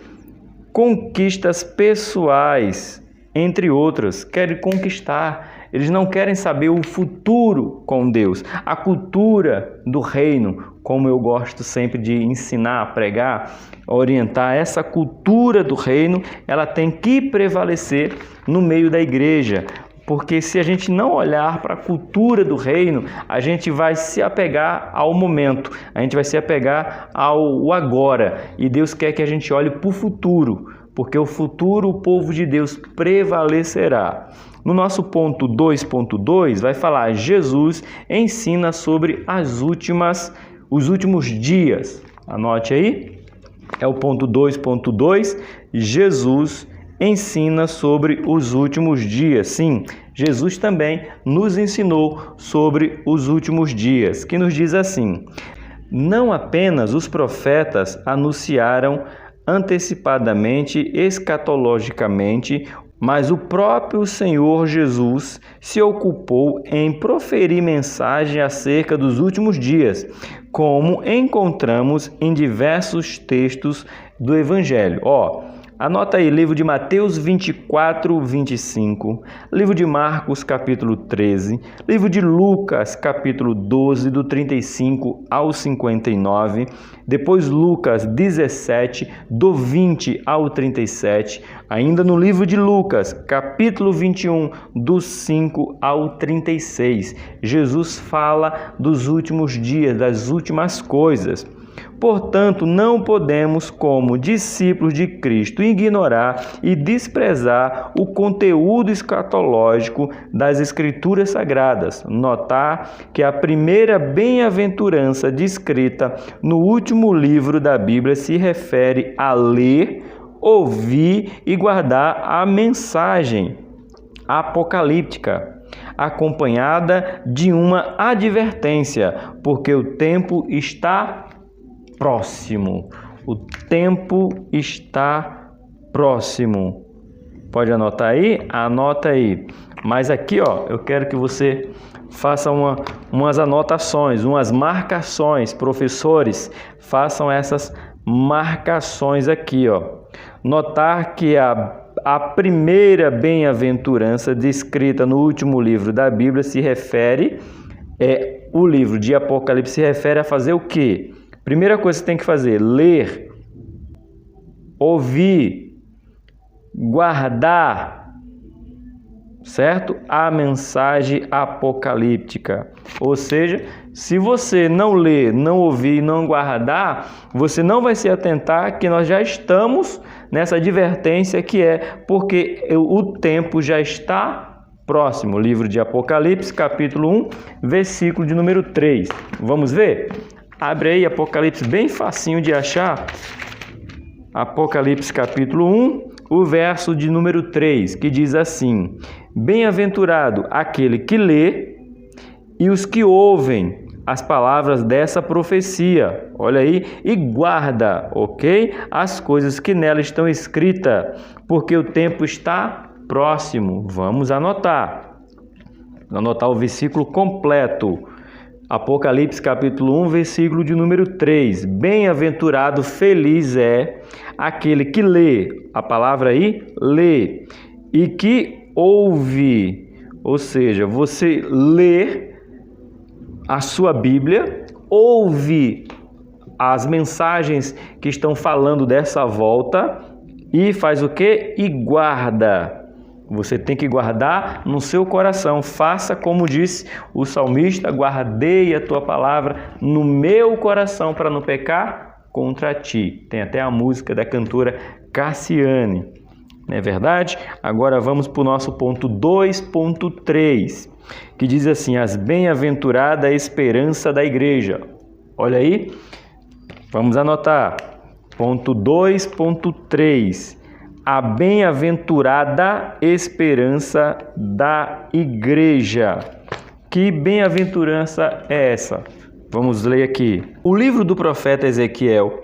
conquistas pessoais, entre outras. Querem conquistar. Eles não querem saber o futuro com Deus, a cultura do reino, como eu gosto sempre de ensinar, pregar, orientar. Essa cultura do reino, ela tem que prevalecer no meio da igreja. Porque se a gente não olhar para a cultura do reino, a gente vai se apegar ao momento, a gente vai se apegar ao agora. E Deus quer que a gente olhe para o futuro, porque o futuro, o povo de Deus prevalecerá. No nosso ponto 2.2 vai falar, Jesus ensina sobre os últimos dias. Anote aí, é o ponto 2.2, Jesus ensina sobre os últimos dias. Sim, Jesus também nos ensinou sobre os últimos dias, que nos diz assim, não apenas os profetas anunciaram antecipadamente, escatologicamente, mas o próprio Senhor Jesus se ocupou em proferir mensagem acerca dos últimos dias, como encontramos em diversos textos do Evangelho. Anota aí, livro de Mateus 24, 25, livro de Marcos, capítulo 13, livro de Lucas, capítulo 12, do 35 ao 59, depois Lucas 17, do 20 ao 37, ainda no livro de Lucas, capítulo 21, do 5 ao 36. Jesus fala dos últimos dias, das últimas coisas. Portanto, não podemos, como discípulos de Cristo, ignorar e desprezar o conteúdo escatológico das Escrituras Sagradas. Notar que a primeira bem-aventurança descrita no último livro da Bíblia se refere a ler, ouvir e guardar a mensagem apocalíptica, acompanhada de uma advertência, porque o tempo está próximo. O tempo está próximo. Pode anotar aí? Anota aí. Mas aqui, eu quero que você faça umas anotações, umas marcações. Professores, façam essas marcações aqui, Notar que a primeira bem-aventurança descrita no último livro da Bíblia se refere, o livro de Apocalipse se refere a fazer o quê? Primeira coisa que você tem que fazer, ler, ouvir, guardar, certo? A mensagem apocalíptica. Ou seja, se você não ler, não ouvir, não guardar, você não vai se atentar que nós já estamos nessa advertência que é porque o tempo já está próximo. Livro de Apocalipse, capítulo 1, versículo de número 3. Vamos ver? Abre aí Apocalipse, bem facinho de achar. Apocalipse capítulo 1, o verso de número 3, que diz assim: Bem-aventurado aquele que lê e os que ouvem as palavras dessa profecia, olha aí, e guarda, ok? As coisas que nela estão escritas, porque o tempo está próximo. Vamos anotar o versículo completo. Apocalipse capítulo 1, versículo de número 3. Bem-aventurado, feliz é aquele que lê, a palavra aí, lê, e que ouve, ou seja, você lê a sua Bíblia, ouve as mensagens que estão falando dessa volta e faz o quê? E guarda. Você tem que guardar no seu coração. Faça como disse o salmista: guardei a tua palavra no meu coração para não pecar contra ti. Tem até a música da cantora Cassiane. Não é verdade? Agora vamos para o nosso ponto 2.3, que diz assim: as bem-aventurada esperança da igreja. Olha aí, vamos anotar. Ponto 2.3. A bem-aventurada esperança da igreja. Que bem-aventurança é essa? Vamos ler aqui. O livro do profeta Ezequiel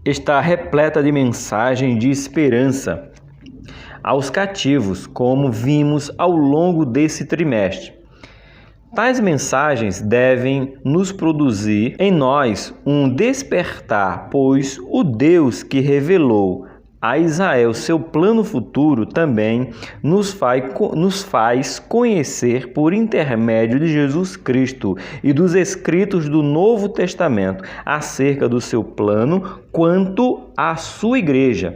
está repleta de mensagem de esperança aos cativos, como vimos ao longo desse trimestre. Tais mensagens devem nos produzir em nós um despertar, pois o Deus que revelou a Israel seu plano futuro também nos faz conhecer por intermédio de Jesus Cristo e dos escritos do Novo Testamento acerca do seu plano quanto à sua igreja.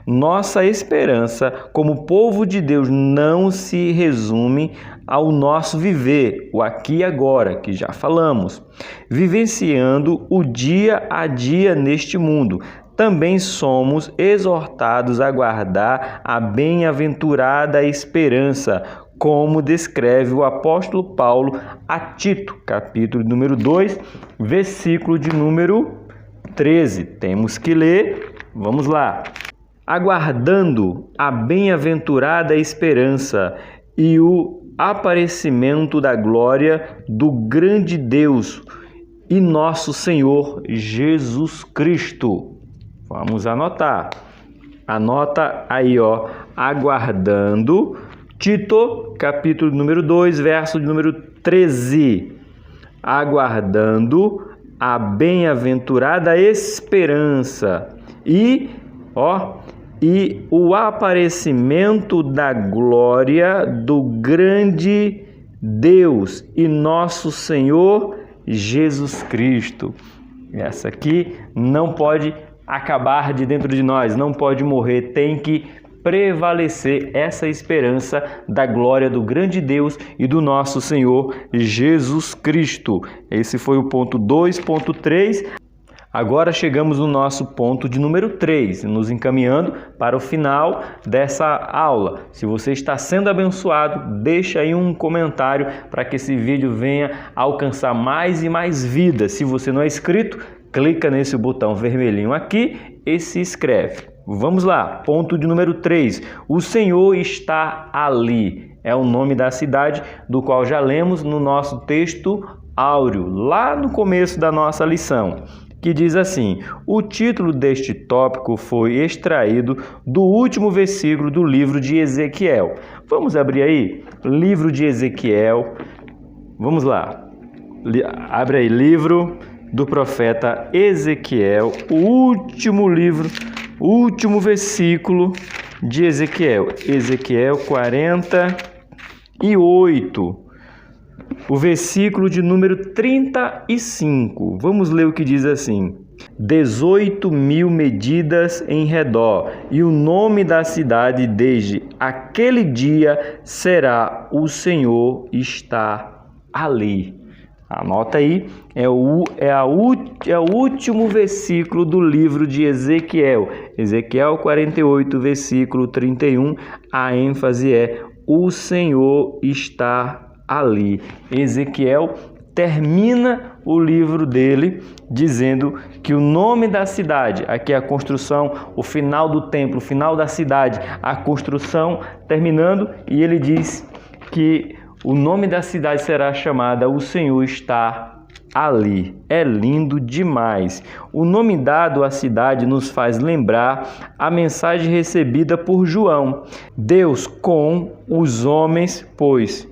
Nossa esperança como povo de Deus não se resume ao nosso viver, o aqui e agora, que já falamos, vivenciando o dia a dia neste mundo. Também somos exortados a guardar a bem-aventurada esperança, como descreve o apóstolo Paulo a Tito, capítulo número 2, versículo de número 13. Temos que ler, vamos lá. Aguardando a bem-aventurada esperança e o aparecimento da glória do grande Deus e nosso Senhor Jesus Cristo. Vamos anotar. Anota aí, ó, aguardando. Tito, capítulo número 2, verso de número 13. Aguardando a bem-aventurada esperança e o aparecimento da glória do grande Deus e nosso Senhor Jesus Cristo. Essa aqui não pode acabar de dentro de nós, não pode morrer, tem que prevalecer essa esperança da glória do grande Deus e do nosso Senhor Jesus Cristo. Esse foi o ponto 2.3. Agora chegamos no nosso ponto de número 3, nos encaminhando para o final dessa aula. Se você está sendo abençoado, deixa aí um comentário para que esse vídeo venha alcançar mais e mais vidas. Se você não é inscrito, clica nesse botão vermelhinho aqui e se inscreve. Vamos lá, ponto de número 3. O Senhor está ali. É o nome da cidade, do qual já lemos no nosso texto áureo, lá no começo da nossa lição, que diz assim: o título deste tópico foi extraído do último versículo do livro de Ezequiel. Vamos abrir aí? Livro de Ezequiel. Vamos lá. Abre aí, livro do profeta Ezequiel, o último livro, o último versículo de Ezequiel. Ezequiel 48. O versículo de número 35. Vamos ler o que diz assim: 18.000 medidas em redor, e o nome da cidade desde aquele dia será: o Senhor está ali. Anota aí, é o último versículo do livro de Ezequiel. Ezequiel 48, versículo 31, a ênfase é: o Senhor está ali. Ezequiel termina o livro dele dizendo que o nome da cidade, aqui é a construção, o final do templo, o final da cidade, a construção terminando, e ele diz que o nome da cidade será chamada O Senhor está ali. É lindo demais. O nome dado à cidade nos faz lembrar a mensagem recebida por João: Deus com os homens, pois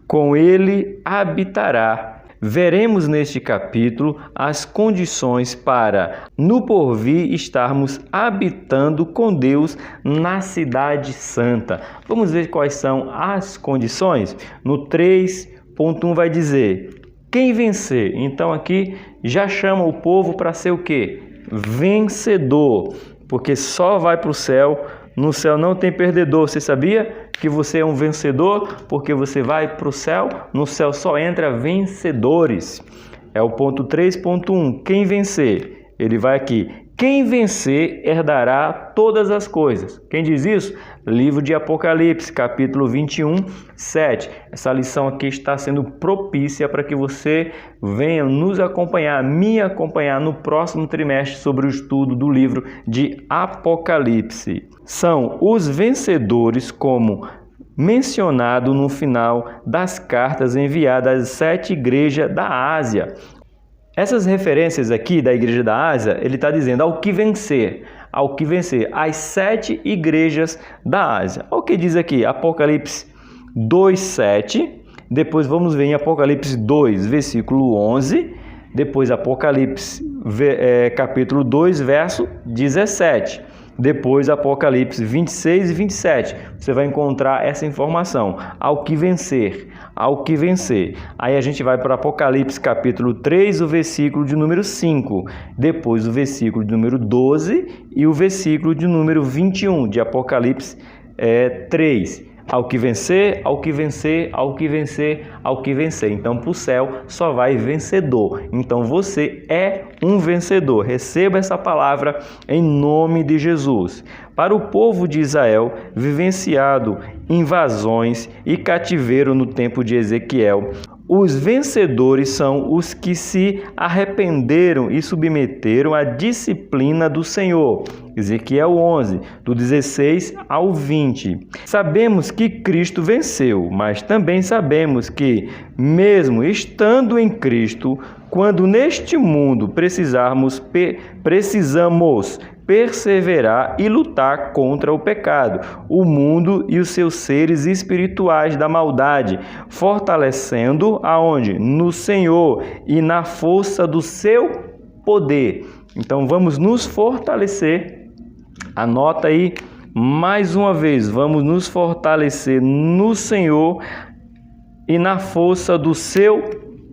com ele habitará. Veremos neste capítulo as condições para, no porvir, estarmos habitando com Deus na cidade santa. Vamos ver quais são as condições? No 3.1 vai dizer: quem vencer? Então aqui já chama o povo para ser o quê? Vencedor, porque só vai para o céu. No céu não tem perdedor. Você sabia que você é um vencedor? Porque você vai para o céu. No céu só entra vencedores. É o ponto 3.1. Quem vencer? Ele vai aqui: quem vencer herdará todas as coisas. Quem diz isso? Livro de Apocalipse, capítulo 21, 7. Essa lição aqui está sendo propícia para que você venha nos acompanhar, me acompanhar no próximo trimestre sobre o estudo do livro de Apocalipse. São os vencedores, como mencionado no final das cartas enviadas às 7 igrejas da Ásia. Essas referências aqui da igreja da Ásia, ele está dizendo ao que vencer, as 7 igrejas da Ásia. Olha o que diz aqui, Apocalipse 2:7, depois vamos ver em Apocalipse 2, versículo 11, depois Apocalipse capítulo 2, verso 17. Depois Apocalipse 26 e 27, você vai encontrar essa informação, ao que vencer. Aí a gente vai para Apocalipse capítulo 3, o versículo de número 5, depois o versículo de número 12 e o versículo de número 21 de Apocalipse 3. Ao que vencer. Então, para o céu só vai vencedor. Então, você é um vencedor. Receba essa palavra em nome de Jesus. Para o povo de Israel, vivenciado invasões e cativeiro no tempo de Ezequiel, os vencedores são os que se arrependeram e submeteram à disciplina do Senhor. Ezequiel 11, do 16 ao 20. Sabemos que Cristo venceu, mas também sabemos que, mesmo estando em Cristo, quando neste mundo precisamos perseverar e lutar contra o pecado, o mundo e os seus seres espirituais da maldade, fortalecendo aonde? No Senhor e na força do seu poder. Então vamos nos fortalecer. Anota aí mais uma vez, vamos nos fortalecer no Senhor e na força do seu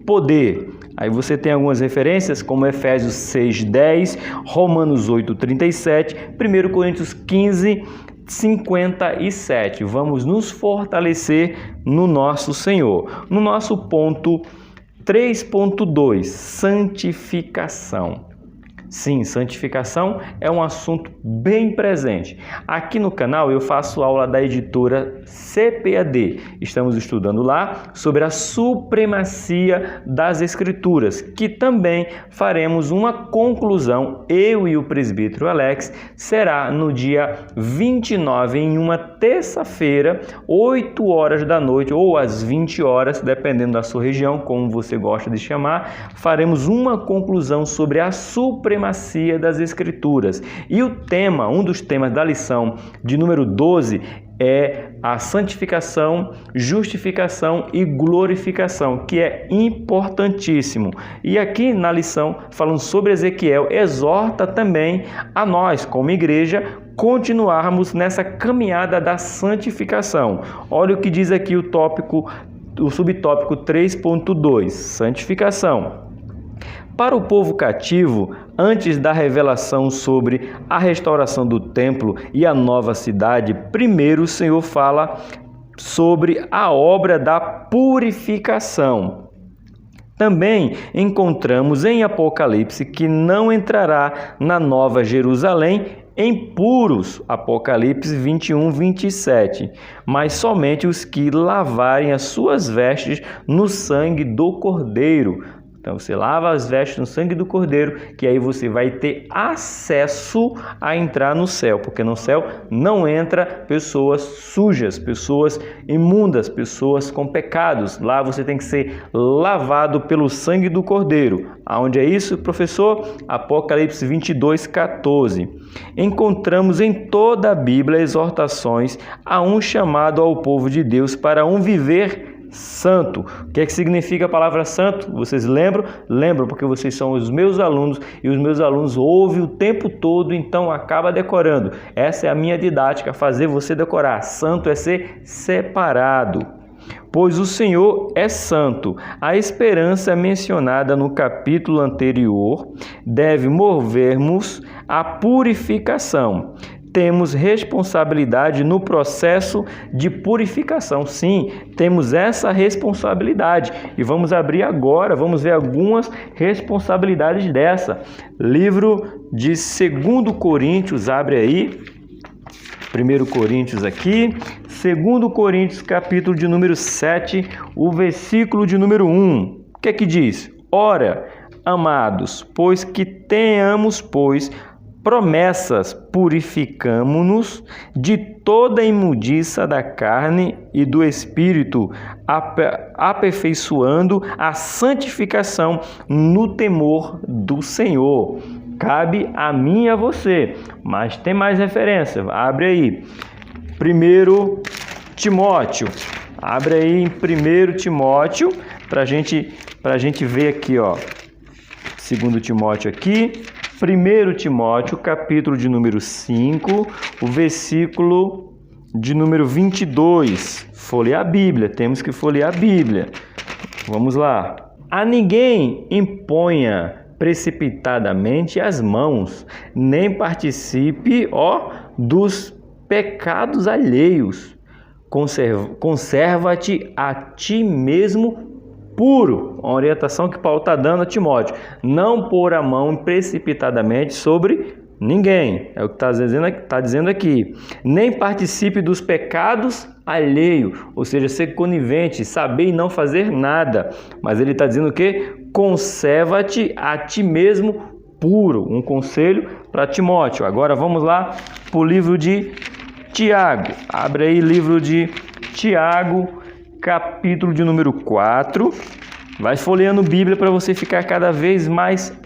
poder. Aí você tem algumas referências, como Efésios 6:10, Romanos 8:37, 1 Coríntios 15:57. Vamos nos fortalecer no nosso Senhor. No nosso ponto 3.2, santificação. Sim, santificação é um assunto bem presente. Aqui no canal eu faço aula da editora CPAD. Estamos estudando lá sobre a supremacia das Escrituras, que também faremos uma conclusão, eu e o presbítero Alex, será no dia 29, em uma terça-feira, 8 horas da noite ou às 20 horas, dependendo da sua região, como você gosta de chamar, faremos uma conclusão sobre a supremacia das Escrituras. E o tema, um dos temas da lição de número 12 é a santificação, justificação e glorificação, que é importantíssimo. E aqui na lição, falando sobre Ezequiel, exorta também a nós, como igreja, continuarmos nessa caminhada da santificação. Olha o que diz aqui o subtópico 3.2, santificação. Para o povo cativo, antes da revelação sobre a restauração do templo e a nova cidade, primeiro o Senhor fala sobre a obra da purificação. Também encontramos em Apocalipse que não entrará na Nova Jerusalém impuros, Apocalipse 21:27, mas somente os que lavarem as suas vestes no sangue do Cordeiro. Então você lava as vestes no sangue do Cordeiro, que aí você vai ter acesso a entrar no céu, porque no céu não entra pessoas sujas, pessoas imundas, pessoas com pecados. Lá você tem que ser lavado pelo sangue do Cordeiro. Aonde é isso, professor? Apocalipse 22:14. Encontramos em toda a Bíblia exortações a um chamado ao povo de Deus para um viver santo. O que é que significa a palavra santo? Vocês lembram? Lembram, porque vocês são os meus alunos e os meus alunos ouvem o tempo todo, então acaba decorando. Essa é a minha didática, fazer você decorar. Santo é ser separado. Pois o Senhor é santo. A esperança mencionada no capítulo anterior deve mover-nos à purificação. Temos responsabilidade no processo de purificação. Sim, temos essa responsabilidade. E vamos abrir agora, vamos ver algumas responsabilidades dessa. Livro de 2 Coríntios, abre aí. 1 Coríntios aqui. 2 Coríntios, capítulo de número 7, o versículo de número 1. O que é que diz? Ora, amados, pois que tenhamos, promessas, purificamo-nos de toda imundiça da carne e do espírito, aperfeiçoando a santificação no temor do Senhor. Cabe a mim e a você, mas tem mais referência. Abre aí, 1 Timóteo. Abre aí em 1 Timóteo, para a gente ver aqui, ó. 2 Timóteo aqui. 1 Timóteo, capítulo de número 5, o versículo de número 22. Folhear a Bíblia, temos que folhear a Bíblia. Vamos lá. A ninguém imponha precipitadamente as mãos, nem participe, dos pecados alheios. Conserva-te a ti mesmo puro, uma orientação que Paulo está dando a Timóteo. Não pôr a mão precipitadamente sobre ninguém, é o que está dizendo aqui. Nem participe dos pecados alheios, ou seja, ser conivente, saber e não fazer nada. Mas ele está dizendo o quê? Conserva-te a ti mesmo puro. Um conselho para Timóteo. Agora vamos lá para o livro de Tiago. Abre aí livro de Tiago, capítulo de número 4. Vai folheando Bíblia para você ficar cada vez mais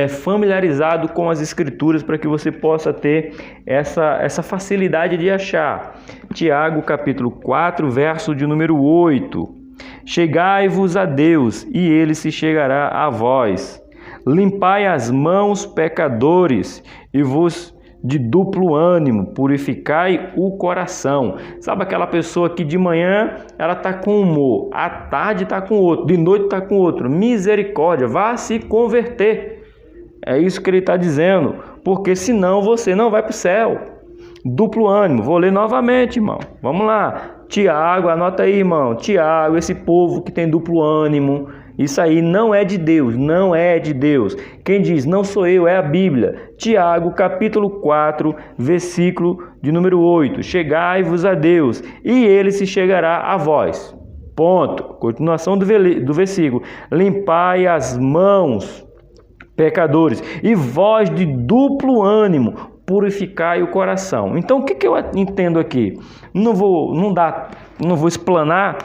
familiarizado com as Escrituras para que você possa ter essa facilidade de achar. Tiago capítulo 4, verso de número 8. Chegai-vos a Deus, e Ele se chegará a vós. Limpai as mãos, pecadores, e vos de duplo ânimo, purificai o coração. Sabe aquela pessoa que de manhã ela está com um humor, à tarde está com outro, de noite está com outro? Misericórdia, vá se converter. É isso que ele está dizendo, porque senão você não vai para o céu. Duplo ânimo, vou ler novamente, irmão. Vamos lá. Tiago, anota aí, irmão. Tiago, esse povo que tem duplo ânimo, isso aí não é de Deus, não é de Deus. Quem diz não sou eu, é a Bíblia. Tiago, capítulo 4, versículo de número 8. Chegai-vos a Deus, e Ele se chegará a vós. Ponto. Continuação do versículo. Limpai as mãos, pecadores, e vós de duplo ânimo, purificai o coração. Então, o que eu entendo aqui? Não vou explanar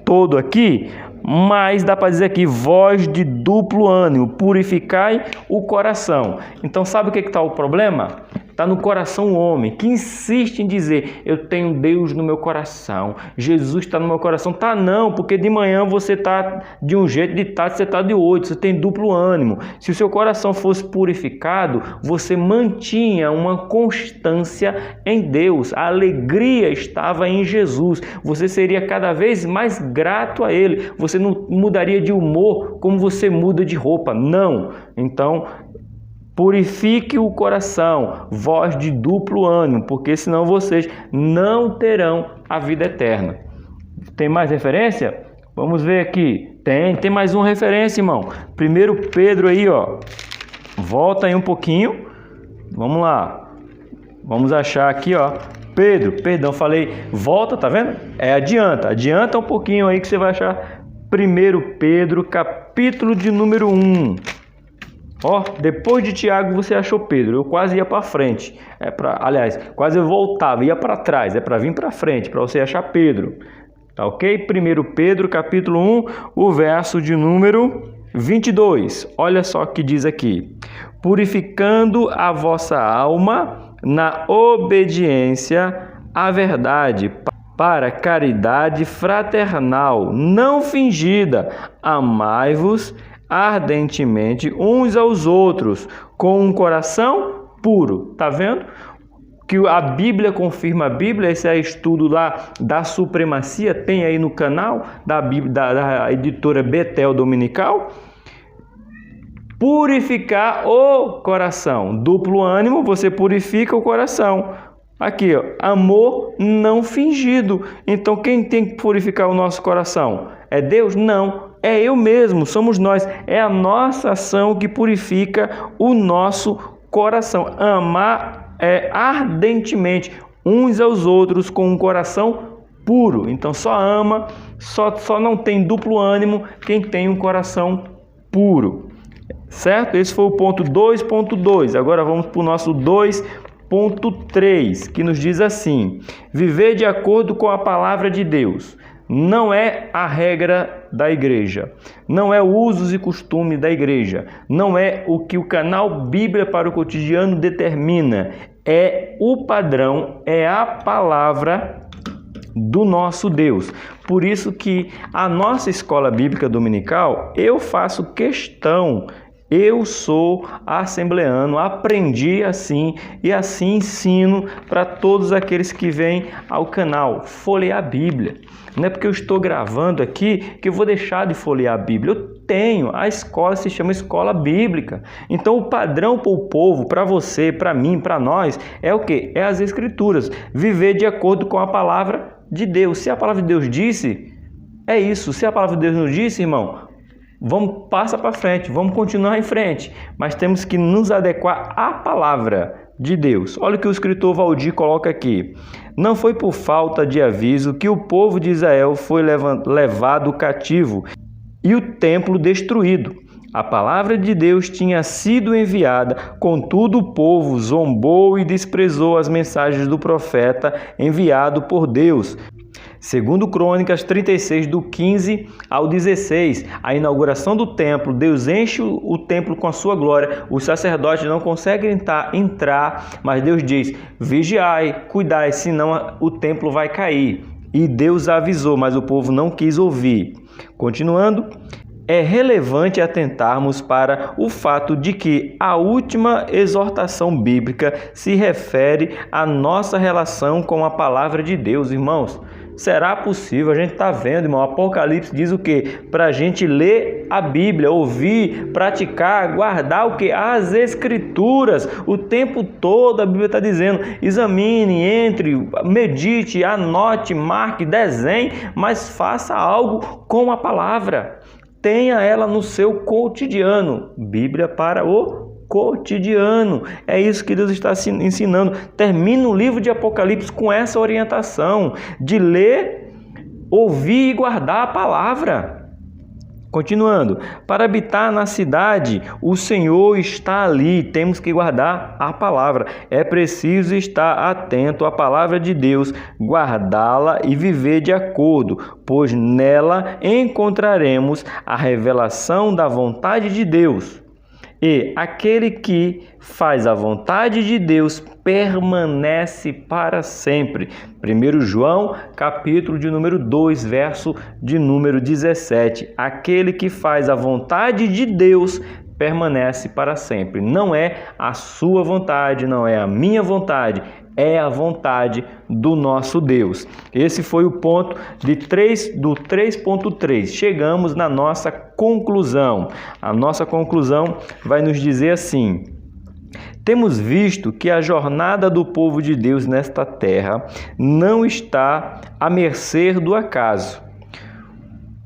todo aqui, mas dá para dizer aqui, vós de duplo ânimo, purificai o coração. Então, sabe o que está o problema? Está no coração o homem, que insiste em dizer, eu tenho Deus no meu coração, Jesus está no meu coração. Tá não, porque de manhã você está de um jeito, de tarde você está de outro, você tem duplo ânimo. Se o seu coração fosse purificado, você mantinha uma constância em Deus, a alegria estava em Jesus, você seria cada vez mais grato a Ele, você não mudaria de humor como você muda de roupa, não. Então, purifique o coração, vós de duplo ânimo, porque senão vocês não terão a vida eterna. Tem mais referência? Vamos ver aqui. Tem mais uma referência, irmão. 1 Pedro aí, ó. Volta aí um pouquinho. Vamos lá. Vamos achar aqui, ó. Falei, volta, tá vendo? Adianta um pouquinho aí que você vai achar 1 Pedro, capítulo de número 1. Ó, depois de Tiago você achou Pedro. Eu quase ia para frente. Aliás, quase eu voltava, ia para trás. É para vir para frente, para você achar Pedro. Tá ok? 1 Pedro, capítulo 1, o verso de número 22. Olha só o que diz aqui. Purificando a vossa alma na obediência à verdade, para caridade fraternal, não fingida. Amai-vos ardentemente uns aos outros, com um coração puro. Tá vendo? Que a Bíblia confirma a Bíblia, esse é estudo lá da supremacia, tem aí no canal da editora Betel Dominical. Purificar o coração. Duplo ânimo, você purifica o coração. Aqui, ó, amor não fingido. Então, quem tem que purificar o nosso coração? É Deus? Não. É eu mesmo, somos nós. É a nossa ação que purifica o nosso coração. Amar ardentemente uns aos outros com um coração puro. Então só ama, só não tem duplo ânimo quem tem um coração puro. Certo? Esse foi o ponto 2.2. Agora vamos para o nosso 2.3, que nos diz assim: viver de acordo com a palavra de Deus. Não é a regra da igreja, não é o usos e costume da igreja, não é o que o canal Bíblia para o Cotidiano determina, é o padrão, é a palavra do nosso Deus. Por isso que a nossa escola bíblica dominical, eu faço questão, eu sou assembleano, aprendi assim e assim ensino para todos aqueles que vêm ao canal, folhear a Bíblia. Não é porque eu estou gravando aqui que eu vou deixar de folhear a Bíblia. Eu tenho, a escola se chama escola bíblica. Então o padrão para o povo, para você, para mim, para nós, é o quê? É as Escrituras. Viver de acordo com a palavra de Deus. Se a palavra de Deus disse, é isso. Se a palavra de Deus não disse, irmão, passa para frente, vamos continuar em frente. Mas temos que nos adequar à palavra de Deus. Olha o que o escritor Valdir coloca aqui. Não foi por falta de aviso que o povo de Israel foi levado cativo e o templo destruído. A palavra de Deus tinha sido enviada, contudo o povo zombou e desprezou as mensagens do profeta enviado por Deus. Segundo Crônicas 36, do 15 ao 16, a inauguração do templo, Deus enche o templo com a sua glória, os sacerdotes não conseguem entrar, mas Deus diz, vigiai, cuidai, senão o templo vai cair. E Deus avisou, mas o povo não quis ouvir. Continuando, é relevante atentarmos para o fato de que a última exortação bíblica se refere à nossa relação com a palavra de Deus, irmãos. Será possível? A gente está vendo, irmão, Apocalipse diz o quê? Para a gente ler a Bíblia, ouvir, praticar, guardar o quê? As Escrituras. O tempo todo a Bíblia está dizendo, examine, entre, medite, anote, marque, desenhe, mas faça algo com a palavra. Tenha ela no seu cotidiano. Bíblia para o cotidiano. É isso que Deus está ensinando. Termina o livro de Apocalipse com essa orientação de ler, ouvir e guardar a palavra. Continuando, para habitar na cidade, o Senhor está ali, temos que guardar a palavra. É preciso estar atento à palavra de Deus, guardá-la e viver de acordo, pois nela encontraremos a revelação da vontade de Deus. E aquele que faz a vontade de Deus permanece para sempre. 1 João, capítulo de número 2, verso de número 17. Aquele que faz a vontade de Deus permanece para sempre. Não é a sua vontade, não é a minha vontade, é a vontade do nosso Deus. Esse foi o ponto do 3.3. Chegamos na nossa conclusão. A nossa conclusão vai nos dizer assim: temos visto que a jornada do povo de Deus nesta terra não está à mercê do acaso.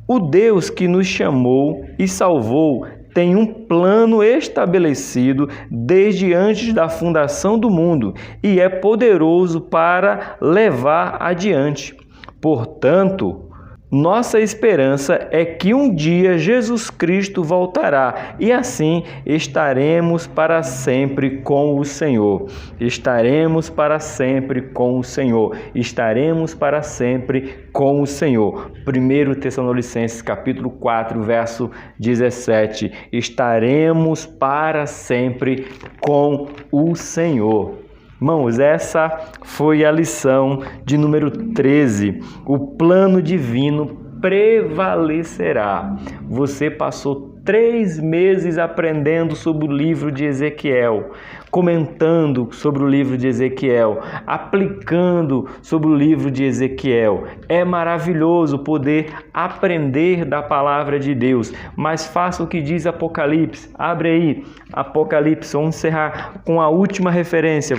O Deus que nos chamou e salvou tem um plano estabelecido desde antes da fundação do mundo e é poderoso para levar adiante. Portanto, nossa esperança é que um dia Jesus Cristo voltará e assim estaremos para sempre com o Senhor. Estaremos para sempre com o Senhor. Estaremos para sempre com o Senhor. 1 Tessalonicenses capítulo 4, verso 17. Estaremos para sempre com o Senhor. Irmãos, essa foi a lição de número 13. O plano divino prevalecerá. Você passou 3 meses aprendendo sobre o livro de Ezequiel, comentando sobre o livro de Ezequiel, aplicando sobre o livro de Ezequiel. É maravilhoso poder aprender da palavra de Deus, mas faça o que diz Apocalipse. Abre aí, Apocalipse, vamos encerrar com a última referência.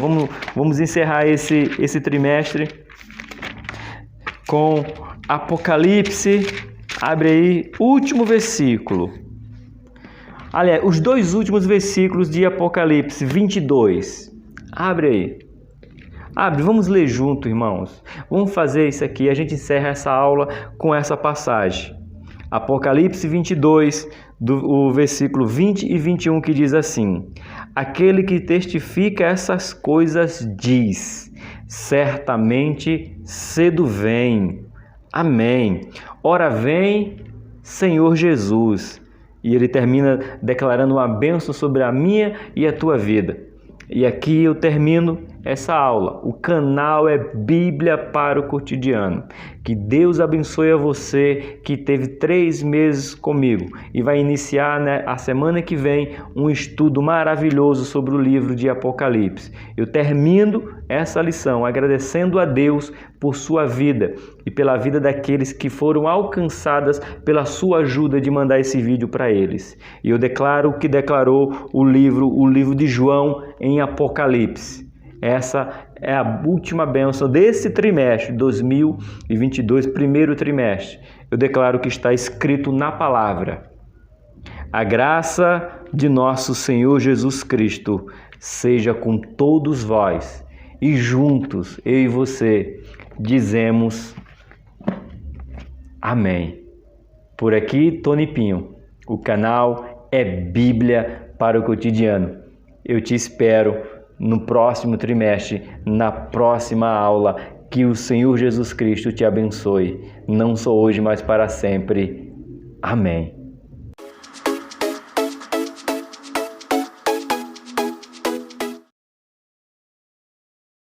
Vamos encerrar esse trimestre com Apocalipse. Abre aí, último versículo. Aliás, os 2 últimos versículos de Apocalipse 22. Abre aí. Abre, vamos ler junto, irmãos. Vamos fazer isso aqui. A gente encerra essa aula com essa passagem. Apocalipse 22, o versículo 20 e 21, que diz assim: aquele que testifica essas coisas diz, certamente cedo vem. Amém. Ora vem, Senhor Jesus. E ele termina declarando uma bênção sobre a minha e a tua vida. E aqui eu termino essa aula. O canal é Bíblia para o Cotidiano. Que Deus abençoe a você que teve 3 meses comigo e vai iniciar, a semana que vem um estudo maravilhoso sobre o livro de Apocalipse. Eu termino essa lição agradecendo a Deus por sua vida e pela vida daqueles que foram alcançadas pela sua ajuda de mandar esse vídeo para eles. E eu declaro o que declarou o livro de João em Apocalipse. Essa é a última bênção desse trimestre, 2022, primeiro trimestre. Eu declaro que está escrito na palavra. A graça de nosso Senhor Jesus Cristo seja com todos vós. E juntos, eu e você, dizemos amém. Por aqui, Tony Pinho. O canal é Bíblia para o Cotidiano. Eu te espero no próximo trimestre, na próxima aula. Que o Senhor Jesus Cristo te abençoe, não só hoje, mas para sempre. Amém.